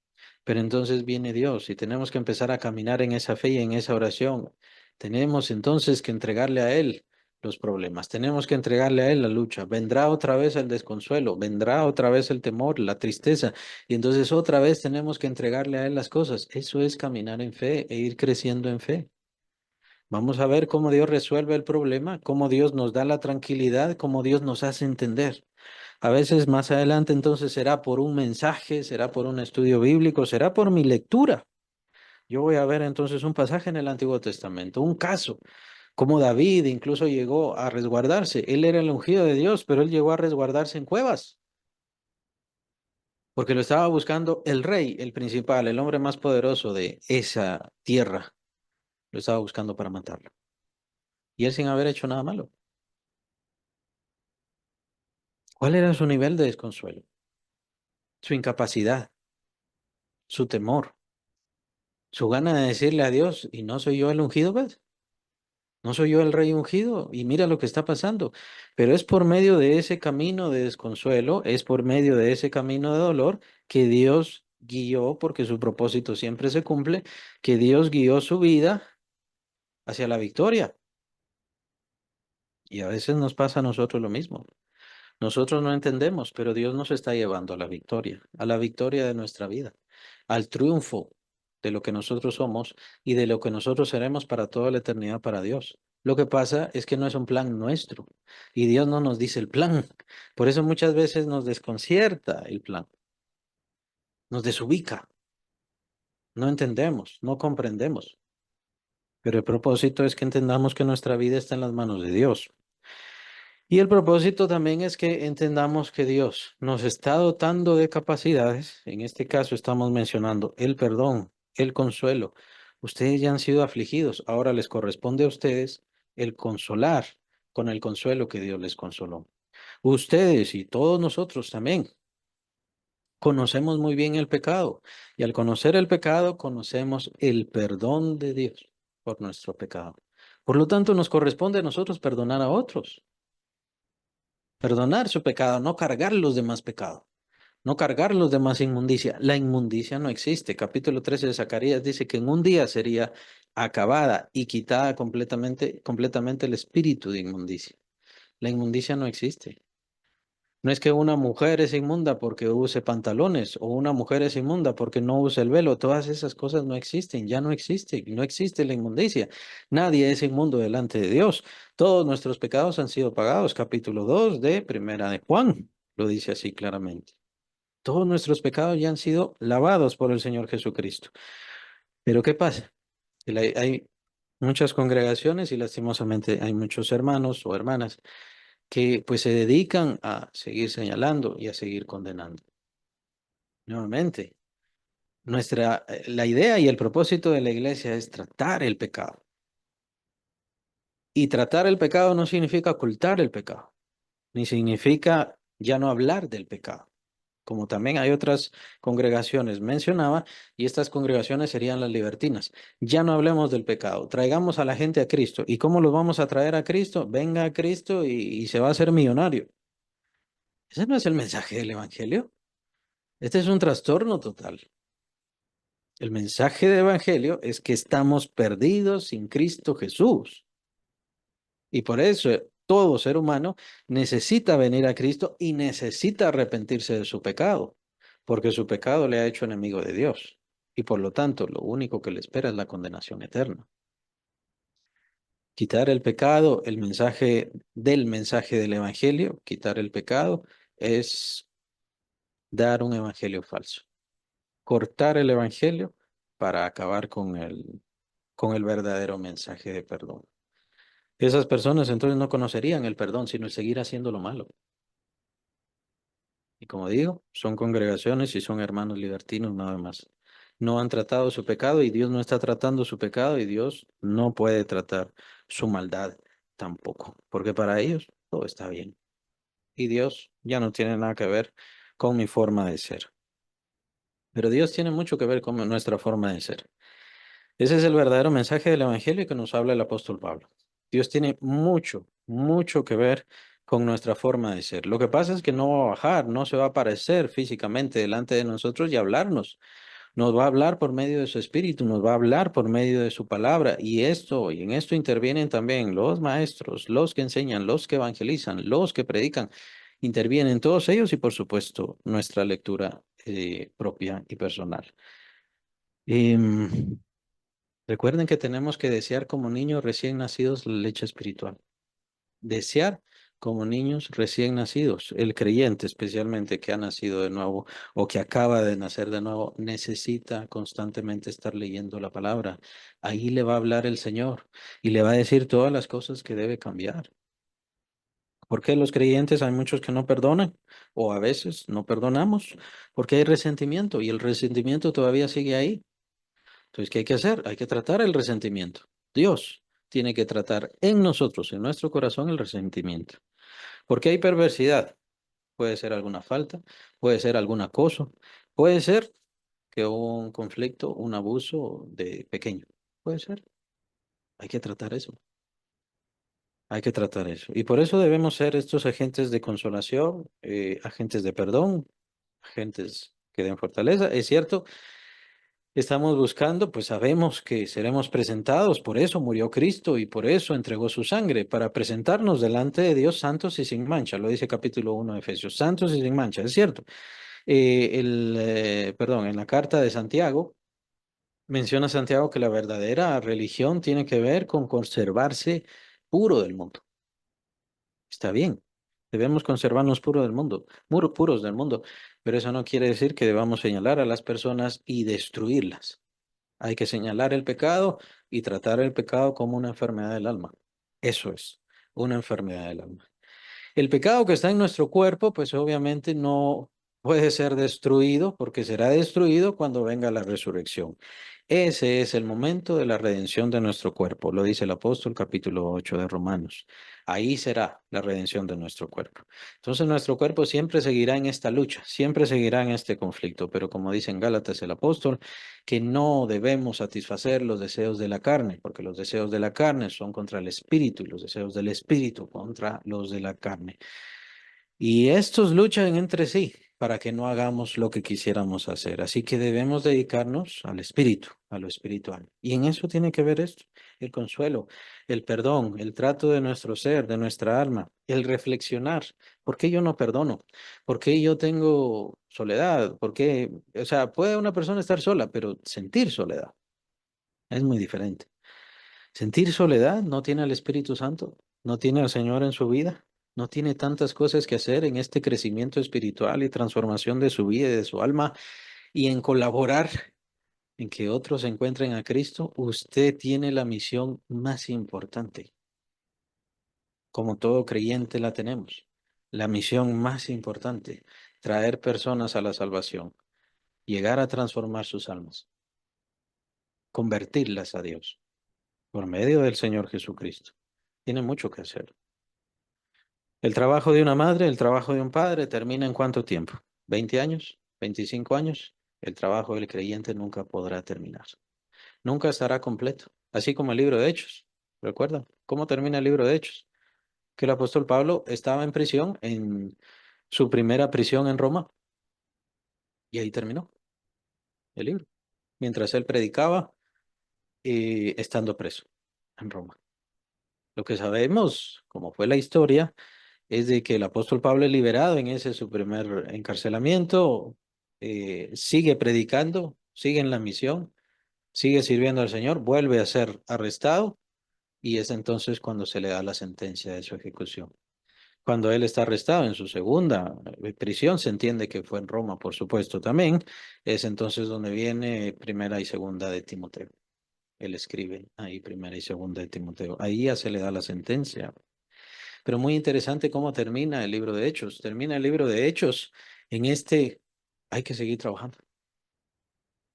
S1: Pero entonces viene Dios y tenemos que empezar a caminar en esa fe y en esa oración. Tenemos entonces que entregarle a Él los problemas, tenemos que entregarle a Él la lucha. Vendrá otra vez el desconsuelo, vendrá otra vez el temor, la tristeza, y entonces otra vez tenemos que entregarle a Él las cosas. Eso es caminar en fe e ir creciendo en fe. Vamos a ver cómo Dios resuelve el problema, cómo Dios nos da la tranquilidad, cómo Dios nos hace entender. A veces más adelante entonces será por un mensaje, será por un estudio bíblico, será por mi lectura. Yo voy a ver entonces un pasaje en el Antiguo Testamento, un caso, como David incluso llegó a resguardarse. Él era el ungido de Dios, pero él llegó a resguardarse en cuevas, porque lo estaba buscando el rey, el principal, el hombre más poderoso de esa tierra. Lo estaba buscando para matarlo. Y él sin haber hecho nada malo. ¿Cuál era su nivel de desconsuelo? Su incapacidad, su temor, su gana de decirle a Dios, ¿y no soy yo el ungido, pues? No soy yo el rey ungido y mira lo que está pasando. Pero es por medio de ese camino de desconsuelo, es por medio de ese camino de dolor que Dios guió, porque su propósito siempre se cumple, que Dios guió su vida hacia la victoria. Y a veces nos pasa a nosotros lo mismo. Nosotros no entendemos, pero Dios nos está llevando a la victoria de nuestra vida, al triunfo de lo que nosotros somos y de lo que nosotros seremos para toda la eternidad para Dios. Lo que pasa es que no es un plan nuestro y Dios no nos dice el plan. Por eso muchas veces nos desconcierta el plan, nos desubica, no entendemos, no comprendemos. Pero el propósito es que entendamos que nuestra vida está en las manos de Dios. Y el propósito también es que entendamos que Dios nos está dotando de capacidades. En este caso estamos mencionando el perdón, el consuelo. Ustedes ya han sido afligidos, ahora les corresponde a ustedes el consolar con el consuelo que Dios les consoló. Ustedes y todos nosotros también conocemos muy bien el pecado y al conocer el pecado conocemos el perdón de Dios por nuestro pecado. Por lo tanto, nos corresponde a nosotros perdonar a otros. Perdonar su pecado, no cargar los demás pecados, no cargar los demás inmundicia. La inmundicia no existe. Capítulo 13 de Zacarías dice que en un día sería acabada y quitada completamente el espíritu de inmundicia. La inmundicia no existe. No es que una mujer es inmunda porque use pantalones o una mujer es inmunda porque no use el velo. Todas esas cosas no existen, ya no existen, no existe la inmundicia. Nadie es inmundo delante de Dios. Todos nuestros pecados han sido pagados. Capítulo 2 de Primera de Juan lo dice así claramente. Todos nuestros pecados ya han sido lavados por el Señor Jesucristo. Pero ¿qué pasa? Que hay muchas congregaciones y lastimosamente hay muchos hermanos o hermanas que pues se dedican a seguir señalando y a seguir condenando. Nuevamente, la idea y el propósito de la iglesia es tratar el pecado. Y tratar el pecado no significa ocultar el pecado, ni significa ya no hablar del pecado. Como también hay otras congregaciones mencionaba, y estas congregaciones serían las libertinas. Ya no hablemos del pecado, traigamos a la gente a Cristo. ¿Y cómo los vamos a traer a Cristo? Venga a Cristo y se va a hacer millonario. Ese no es el mensaje del Evangelio. Este es un trastorno total. El mensaje del Evangelio es que estamos perdidos sin Cristo Jesús. Y por eso todo ser humano necesita venir a Cristo y necesita arrepentirse de su pecado, porque su pecado le ha hecho enemigo de Dios. Y por lo tanto, lo único que le espera es la condenación eterna. Quitar el pecado, el mensaje del Evangelio, quitar el pecado, es dar un evangelio falso. Cortar el evangelio para acabar con el verdadero mensaje de perdón. Esas personas entonces no conocerían el perdón, sino el seguir haciendo lo malo. Y como digo, son congregaciones y son hermanos libertinos nada más. No han tratado su pecado y Dios no está tratando su pecado y Dios no puede tratar su maldad tampoco, porque para ellos todo está bien. Y Dios ya no tiene nada que ver con mi forma de ser. Pero Dios tiene mucho que ver con nuestra forma de ser. Ese es el verdadero mensaje del Evangelio que nos habla el apóstol Pablo. Dios tiene mucho, mucho que ver con nuestra forma de ser. Lo que pasa es que no va a bajar, no se va a aparecer físicamente delante de nosotros y hablarnos. Nos va a hablar por medio de su espíritu, nos va a hablar por medio de su palabra. Y en esto intervienen también los maestros, los que enseñan, los que evangelizan, los que predican. Intervienen todos ellos y, por supuesto, nuestra lectura propia y personal. Em, Recuerden que tenemos que desear como niños recién nacidos la leche espiritual. Desear como niños recién nacidos. El creyente, especialmente que ha nacido de nuevo o que acaba de nacer de nuevo, necesita constantemente estar leyendo la palabra. Ahí le va a hablar el Señor y le va a decir todas las cosas que debe cambiar. Porque los creyentes hay muchos que no perdonan o a veces no perdonamos porque hay resentimiento y el resentimiento todavía sigue ahí. Entonces, ¿qué hay que hacer? Hay que tratar el resentimiento. Dios tiene que tratar en nosotros, en nuestro corazón, el resentimiento. Porque hay perversidad. Puede ser alguna falta, puede ser algún acoso, puede ser que hubo un conflicto, un abuso de pequeño. Puede ser. Hay que tratar eso. Hay que tratar eso. Y por eso debemos ser estos agentes de consolación, agentes de perdón, agentes que den fortaleza. Es cierto, estamos buscando, pues sabemos que seremos presentados, por eso murió Cristo y por eso entregó su sangre, para presentarnos delante de Dios santos y sin mancha, lo dice capítulo 1 de Efesios, santos y sin mancha, es cierto. Perdón, en la carta de Santiago, menciona Santiago que la verdadera religión tiene que ver con conservarse puro del mundo. Está bien, debemos conservarnos puros del mundo, puros del mundo, pero eso no quiere decir que debamos señalar a las personas y destruirlas. Hay que señalar el pecado y tratar el pecado como una enfermedad del alma. Eso es, una enfermedad del alma. El pecado que está en nuestro cuerpo, pues obviamente no puede ser destruido porque será destruido cuando venga la resurrección. Ese es el momento de la redención de nuestro cuerpo, lo dice el apóstol capítulo 8 de Romanos. Ahí será la redención de nuestro cuerpo. Entonces nuestro cuerpo siempre seguirá en esta lucha, siempre seguirá en este conflicto, pero como dice en Gálatas el apóstol, que no debemos satisfacer los deseos de la carne, porque los deseos de la carne son contra el espíritu y los deseos del espíritu contra los de la carne. Y estos luchan entre sí para que no hagamos lo que quisiéramos hacer. Así que debemos dedicarnos al espíritu, a lo espiritual. Y en eso tiene que ver esto, el consuelo, el perdón, el trato de nuestro ser, de nuestra alma, el reflexionar. ¿Por qué yo no perdono? ¿Por qué yo tengo soledad? ¿Por qué? O sea, puede una persona estar sola, pero sentir soledad es muy diferente. Sentir soledad, no tiene al Espíritu Santo, no tiene al Señor en su vida, no tiene tantas cosas que hacer en este crecimiento espiritual y transformación de su vida y de su alma y en colaborar en que otros encuentren a Cristo. Usted tiene la misión más importante, como todo creyente la tenemos, la misión más importante, traer personas a la salvación, llegar a transformar sus almas, convertirlas a Dios por medio del Señor Jesucristo. Tiene mucho que hacer. El trabajo de una madre, el trabajo de un padre termina en cuánto tiempo? ¿20 años? ¿25 años? El trabajo del creyente nunca podrá terminar. Nunca estará completo. Así como el libro de Hechos. ¿Recuerdan cómo termina el libro de Hechos? Que el apóstol Pablo estaba en prisión, en su primera prisión en Roma, y ahí terminó el libro. Mientras él predicaba, estando preso en Roma. Lo que sabemos, como fue la historia, es de que el apóstol Pablo es liberado en ese su primer encarcelamiento, sigue predicando, sigue en la misión, sigue sirviendo al Señor, vuelve a ser arrestado y es entonces cuando se le da la sentencia de su ejecución. Cuando él está arrestado en su segunda prisión, se entiende que fue en Roma, por supuesto, también, es entonces donde viene primera y segunda de Timoteo. Él escribe ahí primera y segunda de Timoteo. Ahí ya se le da la sentencia. Pero muy interesante cómo termina el libro de Hechos. Termina el libro de Hechos en este, hay que seguir trabajando.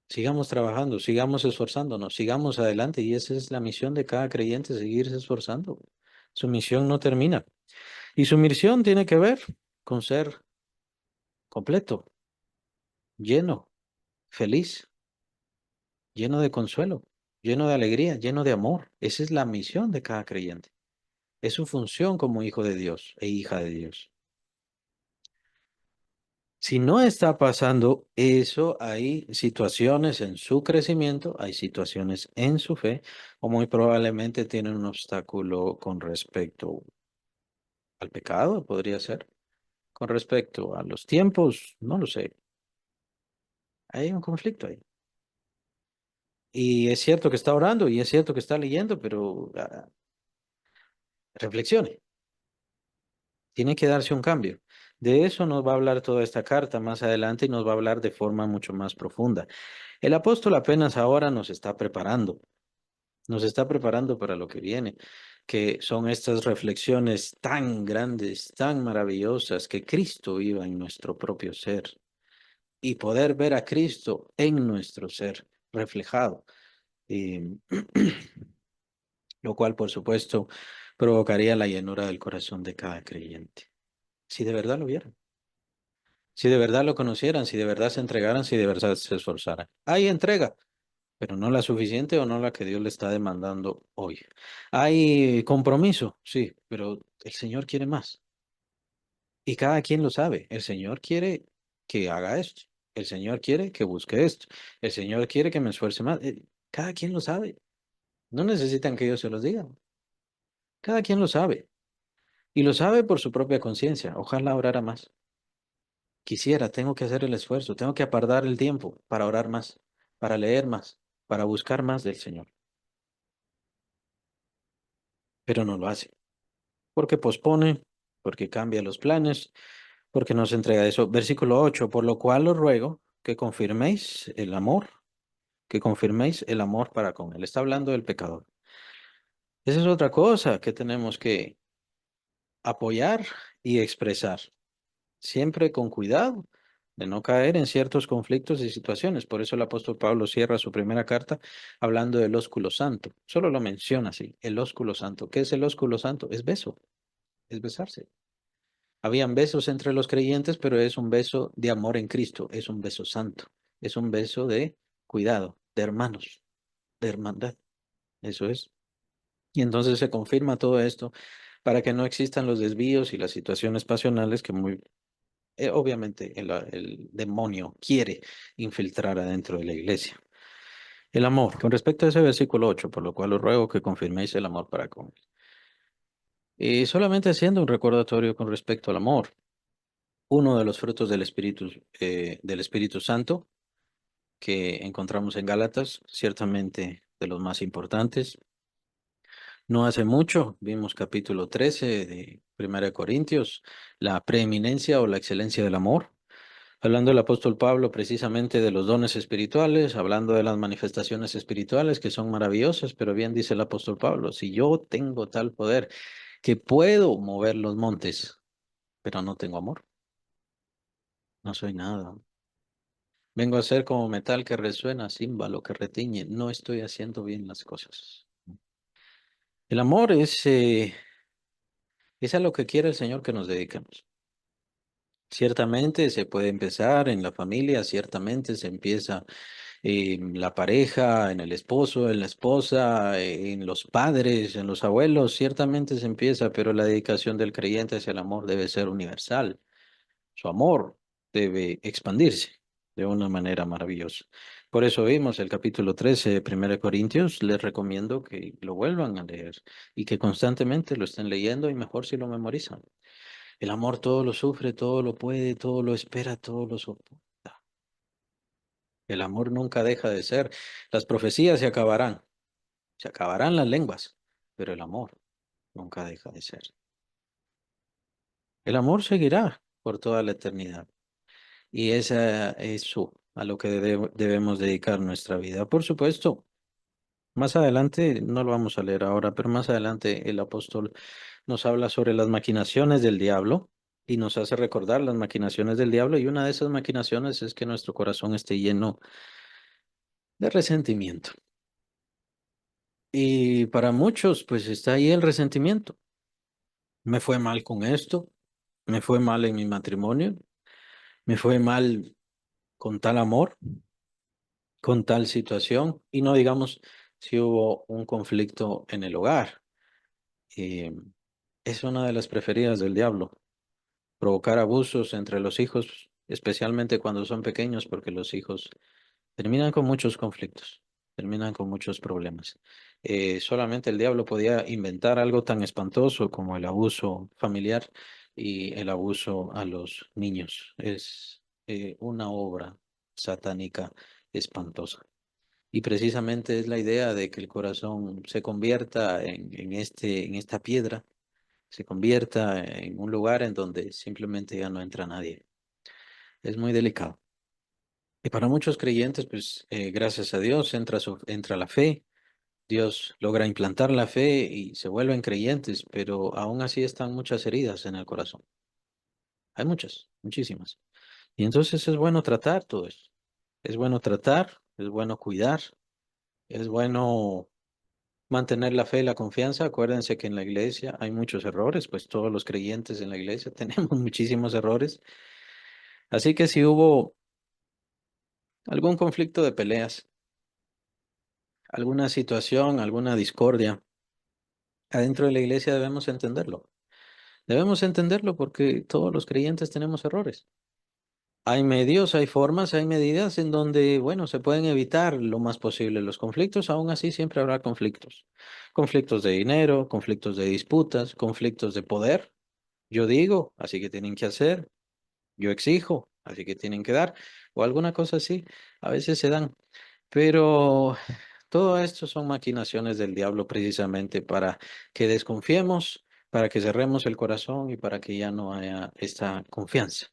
S1: Sigamos trabajando, sigamos esforzándonos, sigamos adelante y esa es la misión de cada creyente, seguirse esforzando. Su misión no termina. Y su misión tiene que ver con ser completo, lleno, feliz, lleno de consuelo, lleno de alegría, lleno de amor. Esa es la misión de cada creyente. Es su función como hijo de Dios e hija de Dios. Si no está pasando eso, hay situaciones en su crecimiento, hay situaciones en su fe, o muy probablemente tienen un obstáculo con respecto al pecado, podría ser. Con respecto a los tiempos, no lo sé. Hay un conflicto ahí. Y es cierto que está orando y es cierto que está leyendo, pero reflexione. Tiene que darse un cambio. De eso nos va a hablar toda esta carta más adelante y nos va a hablar de forma mucho más profunda. El apóstol apenas ahora nos está preparando para lo que viene, que son estas reflexiones tan grandes, tan maravillosas, que Cristo viva en nuestro propio ser y poder ver a Cristo en nuestro ser reflejado. Y lo cual, por supuesto, provocaría la llenura del corazón de cada creyente. Si de verdad lo vieran, si de verdad lo conocieran, si de verdad se entregaran, si de verdad se esforzaran. Hay entrega, pero no la suficiente o no la que Dios le está demandando hoy. Hay compromiso, sí, pero el Señor quiere más. Y cada quien lo sabe. El Señor quiere que haga esto. El Señor quiere que busque esto. El Señor quiere que me esfuerce más. Cada quien lo sabe. No necesitan que yo se los diga. Cada quien lo sabe. Y lo sabe por su propia conciencia. Ojalá orara más. Quisiera, tengo que hacer el esfuerzo, tengo que apartar el tiempo para orar más, para leer más, para buscar más del Señor. Pero no lo hace, porque pospone, porque cambia los planes, porque no se entrega eso. Versículo 8, por lo cual os ruego que confirméis el amor para con él. Está hablando del pecador. Esa es otra cosa que tenemos que apoyar y expresar. Siempre con cuidado de no caer en ciertos conflictos y situaciones. Por eso el apóstol Pablo cierra su primera carta hablando del ósculo santo. Solo lo menciona así, el ósculo santo. ¿Qué es el ósculo santo? Es beso, es besarse. Habían besos entre los creyentes, pero es un beso de amor en Cristo, es un beso santo, es un beso de cuidado, de hermanos, de hermandad. Eso es. Y entonces se confirma todo esto para que no existan los desvíos y las situaciones pasionales que muy obviamente el demonio quiere infiltrar adentro de la iglesia. El amor, con respecto a ese versículo 8, por lo cual os ruego que confirméis el amor para con él. Y solamente haciendo un recordatorio con respecto al amor, uno de los frutos del Espíritu Santo que encontramos en Gálatas, ciertamente de los más importantes. No hace mucho vimos capítulo 13 de Primera de Corintios, la preeminencia o la excelencia del amor. Hablando el apóstol Pablo precisamente de los dones espirituales, hablando de las manifestaciones espirituales que son maravillosas, pero bien dice el apóstol Pablo, si yo tengo tal poder que puedo mover los montes, pero no tengo amor, no soy nada. Vengo a ser como metal que resuena, címbalo que retiñe, no estoy haciendo bien las cosas. El amor es a lo que quiere el Señor que nos dediquemos. Ciertamente se puede empezar en la familia, ciertamente se empieza la pareja, en el esposo, en la esposa, en los padres, en los abuelos, ciertamente se empieza, pero la dedicación del creyente hacia el amor debe ser universal. Su amor debe expandirse de una manera maravillosa. Por eso vimos el capítulo 13 de 1 Corintios. Les recomiendo que lo vuelvan a leer y que constantemente lo estén leyendo y mejor si lo memorizan. El amor todo lo sufre, todo lo puede, todo lo espera, todo lo soporta. El amor nunca deja de ser. Las profecías se acabarán las lenguas, pero el amor nunca deja de ser. El amor seguirá por toda la eternidad y esa es a lo que debemos dedicar nuestra vida. Por supuesto, más adelante, no lo vamos a leer ahora, pero más adelante el apóstol nos habla sobre las maquinaciones del diablo y nos hace recordar las maquinaciones del diablo y una de esas maquinaciones es que nuestro corazón esté lleno de resentimiento. Y para muchos, pues está ahí el resentimiento. Me fue mal con esto, me fue mal en mi matrimonio, me fue mal con tal amor, con tal situación, y no digamos si hubo un conflicto en el hogar. es una de las preferidas del diablo, provocar abusos entre los hijos, especialmente cuando son pequeños, porque los hijos terminan con muchos conflictos, terminan con muchos problemas. Solamente el diablo podía inventar algo tan espantoso como el abuso familiar y el abuso a los niños. Es una obra satánica espantosa. Y precisamente es la idea de que el corazón se convierta en esta piedra, se convierta en un lugar en donde simplemente ya no entra nadie. Es muy delicado. Y para muchos creyentes, pues gracias a Dios entra la fe, Dios logra implantar la fe y se vuelven creyentes, pero aún así están muchas heridas en el corazón. Hay muchas, muchísimas. Y entonces es bueno tratar todo esto. Es bueno tratar, es bueno cuidar, es bueno mantener la fe y la confianza. Acuérdense que en la iglesia hay muchos errores, pues todos los creyentes en la iglesia tenemos muchísimos errores. Así que si hubo algún conflicto de peleas, alguna situación, alguna discordia, adentro de la iglesia debemos entenderlo. Debemos entenderlo porque todos los creyentes tenemos errores. Hay medios, hay formas, hay medidas en donde, bueno, se pueden evitar lo más posible los conflictos. Aún así, siempre habrá conflictos. Conflictos de dinero, conflictos de disputas, conflictos de poder. Yo digo, así que tienen que hacer. Yo exijo, así que tienen que dar. O alguna cosa así. A veces se dan. Pero todo esto son maquinaciones del diablo precisamente para que desconfiemos, para que cerremos el corazón y para que ya no haya esta confianza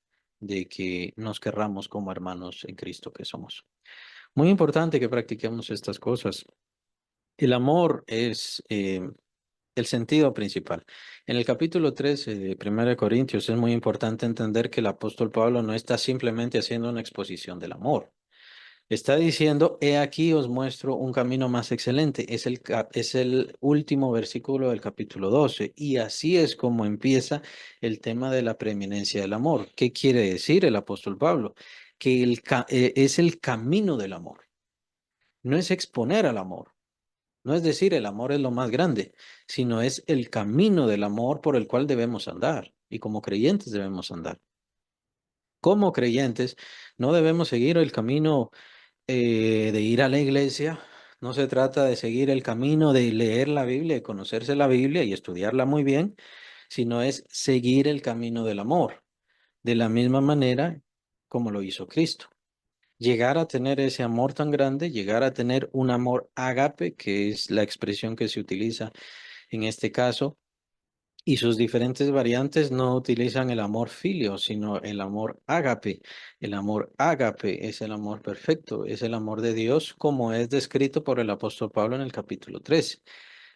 S1: de que nos querramos como hermanos en Cristo que somos. Muy importante que practiquemos estas cosas. El amor es el sentido principal. En el capítulo 13 de 1 Corintios es muy importante entender que el apóstol Pablo no está simplemente haciendo una exposición del amor. Está diciendo, he aquí os muestro un camino más excelente. Es el último versículo del capítulo 12. Y así es como empieza el tema de la preeminencia del amor. ¿Qué quiere decir el apóstol Pablo? Que es el camino del amor. No es exponer al amor. No es decir el amor es lo más grande, sino es el camino del amor por el cual debemos andar. Y como creyentes debemos andar. Como creyentes no debemos seguir el camino de ir a la iglesia. No se trata de seguir el camino de leer la Biblia y conocerse la Biblia y estudiarla muy bien, sino es seguir el camino del amor, de la misma manera como lo hizo Cristo. Llegar a tener ese amor tan grande, llegar a tener un amor ágape, que es la expresión que se utiliza en este caso, y sus diferentes variantes no utilizan el amor filio, sino el amor ágape. El amor ágape es el amor perfecto, es el amor de Dios como es descrito por el apóstol Pablo en el capítulo 13.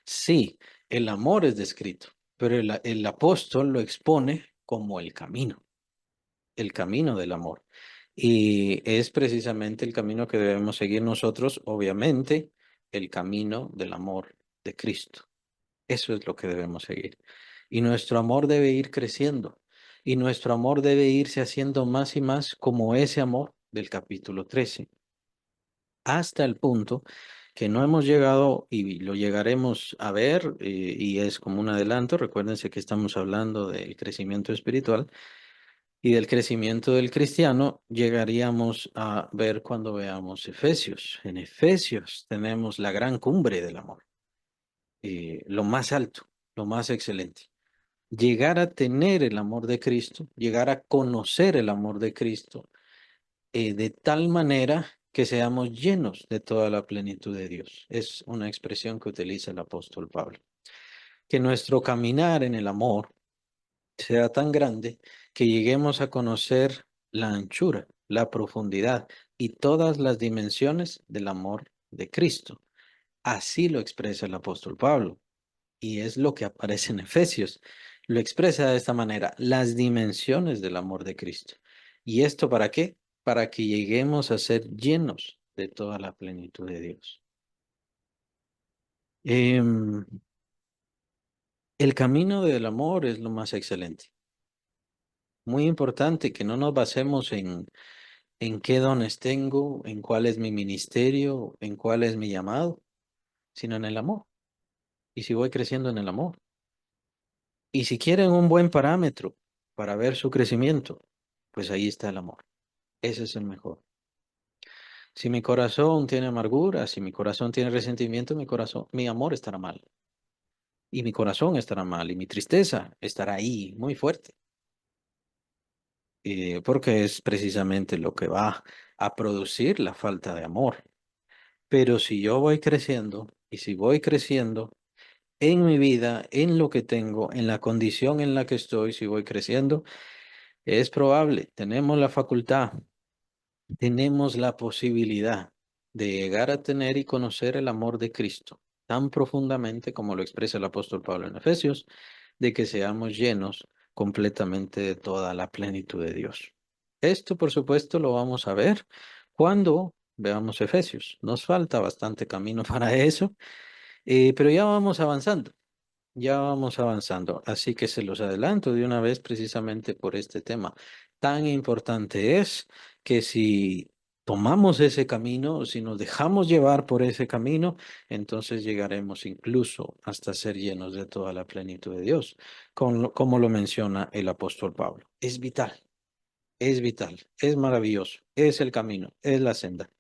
S1: Sí, el amor es descrito, pero el apóstol lo expone como el camino del amor. Y es precisamente el camino que debemos seguir nosotros, obviamente, el camino del amor de Cristo. Eso es lo que debemos seguir. Y nuestro amor debe ir creciendo. Y nuestro amor debe irse haciendo más y más como ese amor del capítulo 13, hasta el punto que no hemos llegado y lo llegaremos a ver, y es como un adelanto. Recuérdense que estamos hablando del crecimiento espiritual y del crecimiento del cristiano. Llegaríamos a ver cuando veamos Efesios. En Efesios tenemos la gran cumbre del amor, lo más alto, lo más excelente. Llegar a tener el amor de Cristo, llegar a conocer el amor de Cristo, de tal manera que seamos llenos de toda la plenitud de Dios. Es una expresión que utiliza el apóstol Pablo. Que nuestro caminar en el amor sea tan grande que lleguemos a conocer la anchura, la profundidad y todas las dimensiones del amor de Cristo. Así lo expresa el apóstol Pablo. Y es lo que aparece en Efesios. Lo expresa de esta manera, las dimensiones del amor de Cristo. ¿Y esto para qué? Para que lleguemos a ser llenos de toda la plenitud de Dios. Em, el camino del amor es lo más excelente. Muy importante que no nos basemos en qué dones tengo, en cuál es mi ministerio, en cuál es mi llamado, sino en el amor. Y si voy creciendo en el amor. Y si quieren un buen parámetro para ver su crecimiento, pues ahí está el amor. Ese es el mejor. Si mi corazón tiene amargura, si mi corazón tiene resentimiento, mi amor estará mal. Y mi corazón estará mal. Y mi tristeza estará ahí, muy fuerte. Porque es precisamente lo que va a producir la falta de amor. Pero si yo voy creciendo, y si voy creciendo en mi vida, en lo que tengo, en la condición en la que estoy, si voy creciendo, es probable, tenemos la facultad, tenemos la posibilidad de llegar a tener y conocer el amor de Cristo tan profundamente como lo expresa el apóstol Pablo en Efesios, de que seamos llenos completamente de toda la plenitud de Dios. Esto, por supuesto, lo vamos a ver cuando veamos Efesios. Nos falta bastante camino para eso, pero ya vamos avanzando. Ya vamos avanzando, así que se los adelanto de una vez precisamente por este tema. Tan importante es que si tomamos ese camino, si nos dejamos llevar por ese camino, entonces llegaremos incluso hasta ser llenos de toda la plenitud de Dios, como lo menciona el apóstol Pablo. Es vital, es maravilloso, es el camino, es la senda.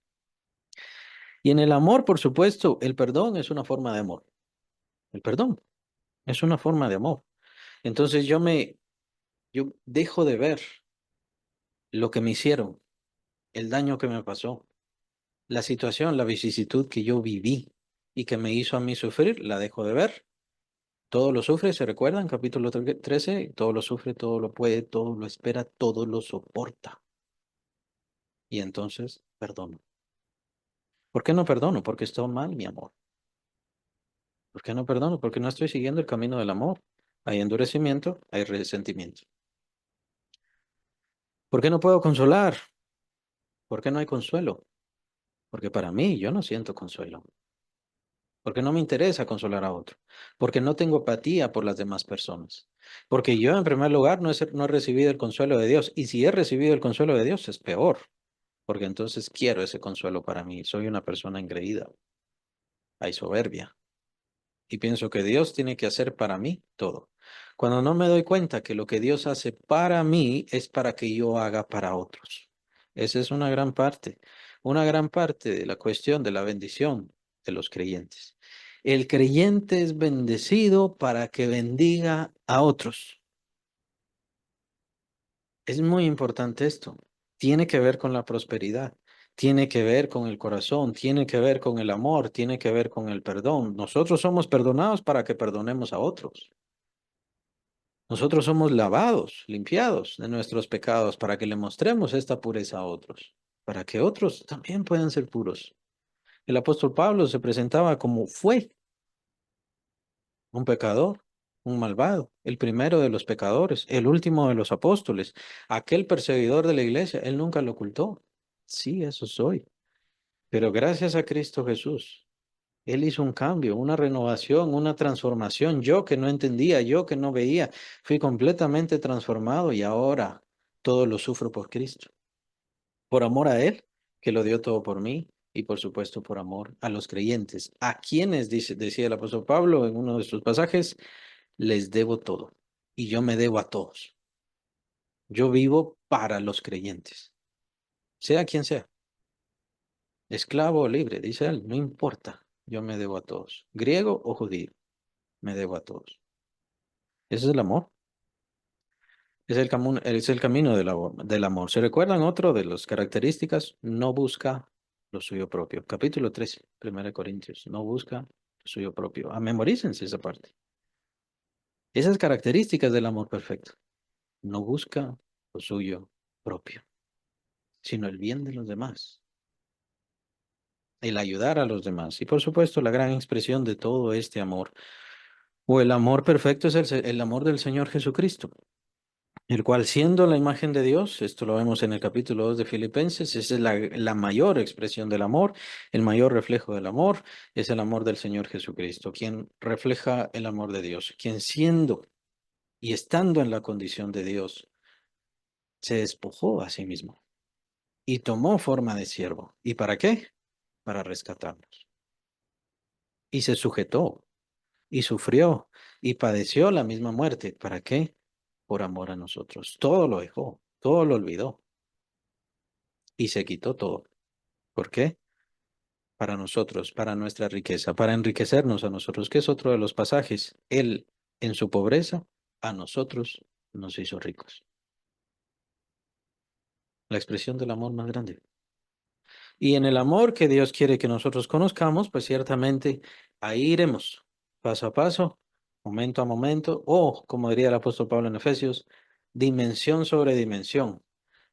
S1: Y en el amor, por supuesto, el perdón es una forma de amor. El perdón es una forma de amor. Entonces yo dejo de ver lo que me hicieron, el daño que me pasó, la situación, la vicisitud que yo viví y que me hizo a mí sufrir, la dejo de ver. Todo lo sufre, ¿se recuerdan? Capítulo 13, todo lo sufre, todo lo puede, todo lo espera, todo lo soporta. Y entonces perdono. ¿Por qué no perdono? Porque estoy mal, mi amor. ¿Por qué no perdono? Porque no estoy siguiendo el camino del amor. Hay endurecimiento, hay resentimiento. ¿Por qué no puedo consolar? ¿Por qué no hay consuelo? Porque para mí yo no siento consuelo. Porque no me interesa consolar a otro, porque no tengo empatía por las demás personas, porque yo en primer lugar no he recibido el consuelo de Dios, y si he recibido el consuelo de Dios es peor, porque entonces quiero ese consuelo para mí, soy una persona engreída, hay soberbia, y pienso que Dios tiene que hacer para mí todo. Cuando no me doy cuenta que lo que Dios hace para mí es para que yo haga para otros. Esa es una gran parte de la cuestión de la bendición de los creyentes. El creyente es bendecido para que bendiga a otros. Es muy importante esto. Tiene que ver con la prosperidad, tiene que ver con el corazón, tiene que ver con el amor, tiene que ver con el perdón. Nosotros somos perdonados para que perdonemos a otros. Nosotros somos lavados, limpiados de nuestros pecados para que le mostremos esta pureza a otros, para que otros también puedan ser puros. El apóstol Pablo se presentaba como fue un pecador, un malvado, el primero de los pecadores, el último de los apóstoles, aquel perseguidor de la iglesia. Él nunca lo ocultó. Sí, eso soy. Pero gracias a Cristo Jesús, Él hizo un cambio, una renovación, una transformación. Yo que no entendía, yo que no veía, fui completamente transformado y ahora todo lo sufro por Cristo. Por amor a Él, que lo dio todo por mí y por supuesto por amor a los creyentes, a quienes, decía el apóstol Pablo en uno de sus pasajes, les debo todo y yo me debo a todos. Yo vivo para los creyentes, sea quien sea, esclavo o libre, dice él, no importa, yo me debo a todos, griego o judío, me debo a todos. Ese es el amor. Es el camino del amor. ¿Se recuerdan otro de las características? No busca lo suyo propio. Capítulo 13, 1 Corintios. No busca lo suyo propio. Memorícense esa parte. Esas características del amor perfecto. No busca lo suyo propio, sino el bien de los demás. El ayudar a los demás. Y por supuesto, la gran expresión de todo este amor, o el amor perfecto, es el amor del Señor Jesucristo, el cual siendo la imagen de Dios, esto lo vemos en el capítulo 2 de Filipenses, esa es la mayor expresión del amor, el mayor reflejo del amor, es el amor del Señor Jesucristo, quien refleja el amor de Dios, quien siendo y estando en la condición de Dios, se despojó a sí mismo y tomó forma de siervo. ¿Y para qué? Para rescatarnos. Y se sujetó y sufrió y padeció la misma muerte. ¿Para qué? Por amor a nosotros. Todo lo dejó, todo lo olvidó y se quitó todo. ¿Por qué? Para nosotros, para nuestra riqueza, para enriquecernos a nosotros, que es otro de los pasajes. Él, en su pobreza, a nosotros nos hizo ricos. La expresión del amor más grande. Y en el amor que Dios quiere que nosotros conozcamos, pues ciertamente ahí iremos, paso a paso, momento a momento, o como diría el apóstol Pablo en Efesios, dimensión sobre dimensión,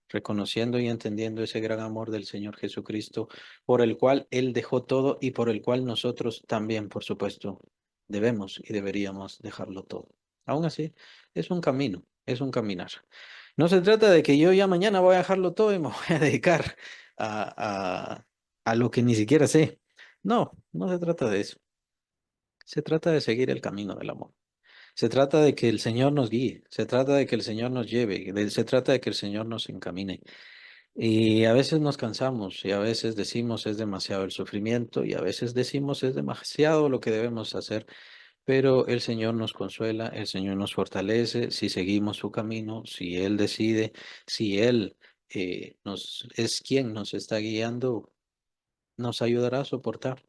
S1: reconociendo y entendiendo ese gran amor del Señor Jesucristo, por el cual Él dejó todo y por el cual nosotros también, por supuesto, debemos y deberíamos dejarlo todo. Aún así, es un camino, es un caminar. No se trata de que yo ya mañana voy a dejarlo todo y me voy a dedicar a, a, a lo que ni siquiera sé. No, no se trata de eso. Se trata de seguir el camino del amor. Se trata de que el Señor nos guíe, se trata de que el Señor nos lleve, se trata de que el Señor nos encamine. Y a veces nos cansamos y a veces decimos es demasiado el sufrimiento y a veces decimos es demasiado lo que debemos hacer, pero el Señor nos consuela, el Señor nos fortalece si seguimos su camino, si Él decide, si Él es quien nos está guiando, nos ayudará a soportar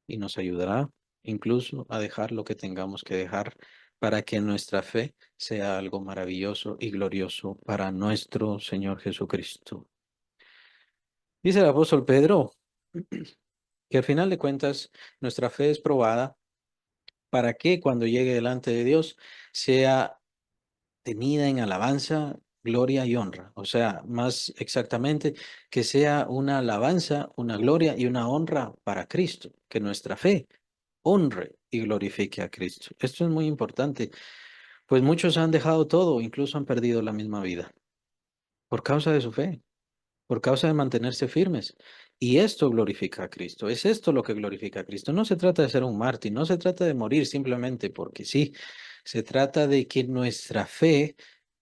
S1: y nos ayudará incluso a dejar lo que tengamos que dejar para que nuestra fe sea algo maravilloso y glorioso para nuestro Señor Jesucristo. Dice el apóstol Pedro que al final de cuentas nuestra fe es probada para que cuando llegue delante de Dios sea tenida en alabanza, gloria y honra. O sea, más exactamente, que sea una alabanza, una gloria y una honra para Cristo, que nuestra fe honre y glorifique a Cristo. Esto es muy importante, pues muchos han dejado todo, incluso han perdido la misma vida por causa de su fe, por causa de mantenerse firmes. Y esto glorifica a Cristo. Es esto lo que glorifica a Cristo. No se trata de ser un mártir, no se trata de morir simplemente porque sí. Se trata de que nuestra fe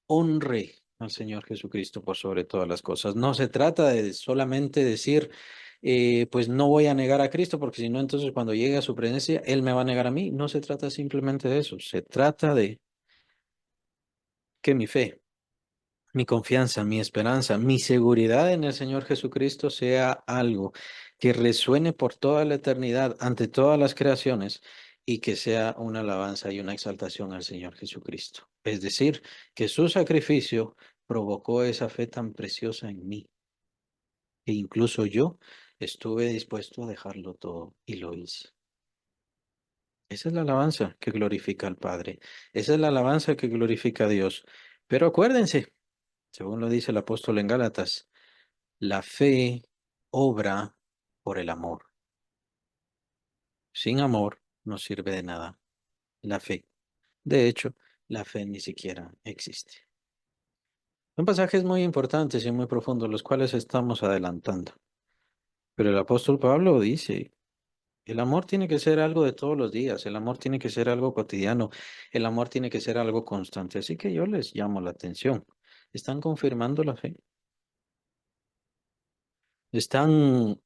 S1: honre al Señor Jesucristo por sobre todas las cosas. No se trata de solamente decir, pues no voy a negar a Cristo porque si no, entonces cuando llegue a su presencia, Él me va a negar a mí. No se trata simplemente de eso. Se trata de que mi fe, mi confianza, mi esperanza, mi seguridad en el Señor Jesucristo sea algo que resuene por toda la eternidad ante todas las creaciones y que sea una alabanza y una exaltación al Señor Jesucristo. Es decir, que su sacrificio provocó esa fe tan preciosa en mí, que incluso yo estuve dispuesto a dejarlo todo y lo hice. Esa es la alabanza que glorifica al Padre. Esa es la alabanza que glorifica a Dios. Pero acuérdense, según lo dice el apóstol en Gálatas, la fe obra por el amor. Sin amor no sirve de nada la fe. De hecho, la fe ni siquiera existe. Son pasajes muy importantes y muy profundos, los cuales estamos adelantando. Pero el apóstol Pablo dice, el amor tiene que ser algo de todos los días, el amor tiene que ser algo cotidiano, el amor tiene que ser algo constante. Así que yo les llamo la atención. ¿Están confirmando la fe? ¿Están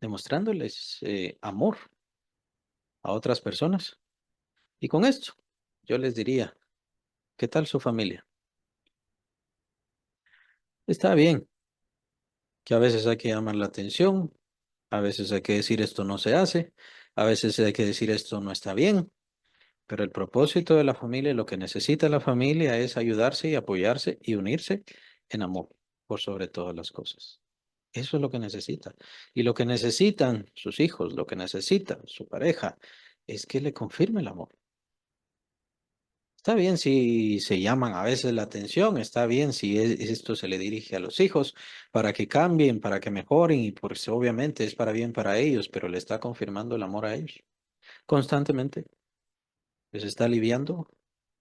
S1: demostrándoles amor a otras personas? Y con esto, yo les diría, ¿qué tal su familia? Está bien que a veces hay que llamar la atención, a veces hay que decir esto no se hace, a veces hay que decir esto no está bien, pero el propósito de la familia, lo que necesita la familia es ayudarse y apoyarse y unirse en amor por sobre todas las cosas. Eso es lo que necesita. Y lo que necesitan sus hijos, lo que necesita su pareja, es que le confirme el amor. Está bien si se llaman a veces la atención, está bien si esto se le dirige a los hijos para que cambien, para que mejoren y pues obviamente es para bien para ellos, pero le está confirmando el amor a ellos constantemente. Les está aliviando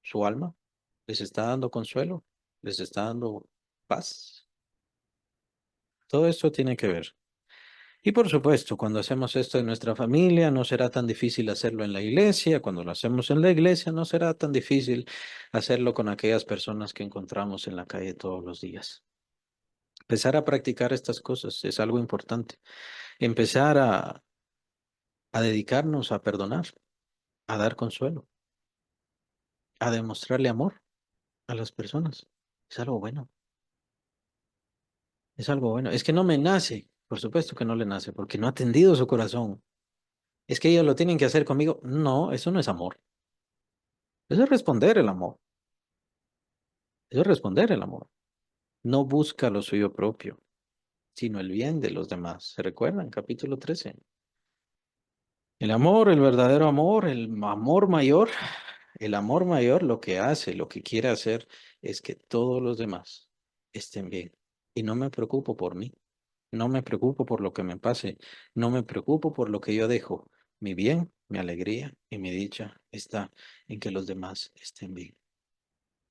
S1: su alma, les está dando consuelo, les está dando paz. Todo esto tiene que ver. Y por supuesto, cuando hacemos esto en nuestra familia, no será tan difícil hacerlo en la iglesia. Cuando lo hacemos en la iglesia, no será tan difícil hacerlo con aquellas personas que encontramos en la calle todos los días. Empezar a practicar estas cosas es algo importante. Empezar a dedicarnos a perdonar, a dar consuelo. a demostrarle amor a las personas. Es algo bueno, es algo bueno. Es que no me nace, por supuesto que no le nace, porque no ha atendido su corazón. Es que ellos lo tienen que hacer conmigo. No, eso no es amor. Eso es responder el amor. Eso es responder el amor. No busca lo suyo propio, sino el bien de los demás. ¿Se recuerdan? Capítulo 13. El amor, el verdadero amor, el amor mayor lo que hace, lo que quiere hacer es que todos los demás estén bien. Y no me preocupo por mí, no me preocupo por lo que me pase, no me preocupo por lo que yo dejo. Mi bien, mi alegría y mi dicha está en que los demás estén bien.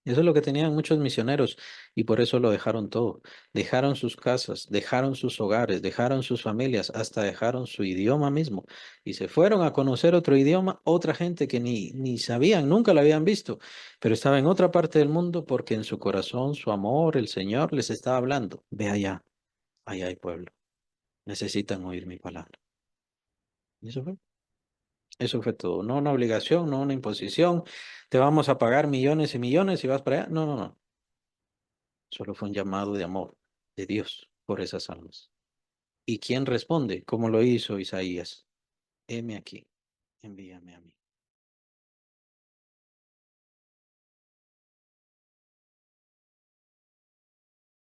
S1: Eso es lo que tenían muchos misioneros y por eso lo dejaron todo. Dejaron sus casas, dejaron sus hogares, dejaron sus familias, hasta dejaron su idioma mismo y se fueron a conocer otro idioma, otra gente que ni sabían, nunca la habían visto, pero estaba en otra parte del mundo porque en su corazón, su amor, el Señor les estaba hablando. Ve allá, allá hay pueblo, necesitan oír mi palabra. Y eso fue. Eso fue todo. No una obligación, no una imposición. Te vamos a pagar millones y millones y vas para allá. No, no, no. Solo fue un llamado de amor de Dios por esas almas. ¿Y quién responde? Como lo hizo Isaías. Heme aquí, envíame a mí.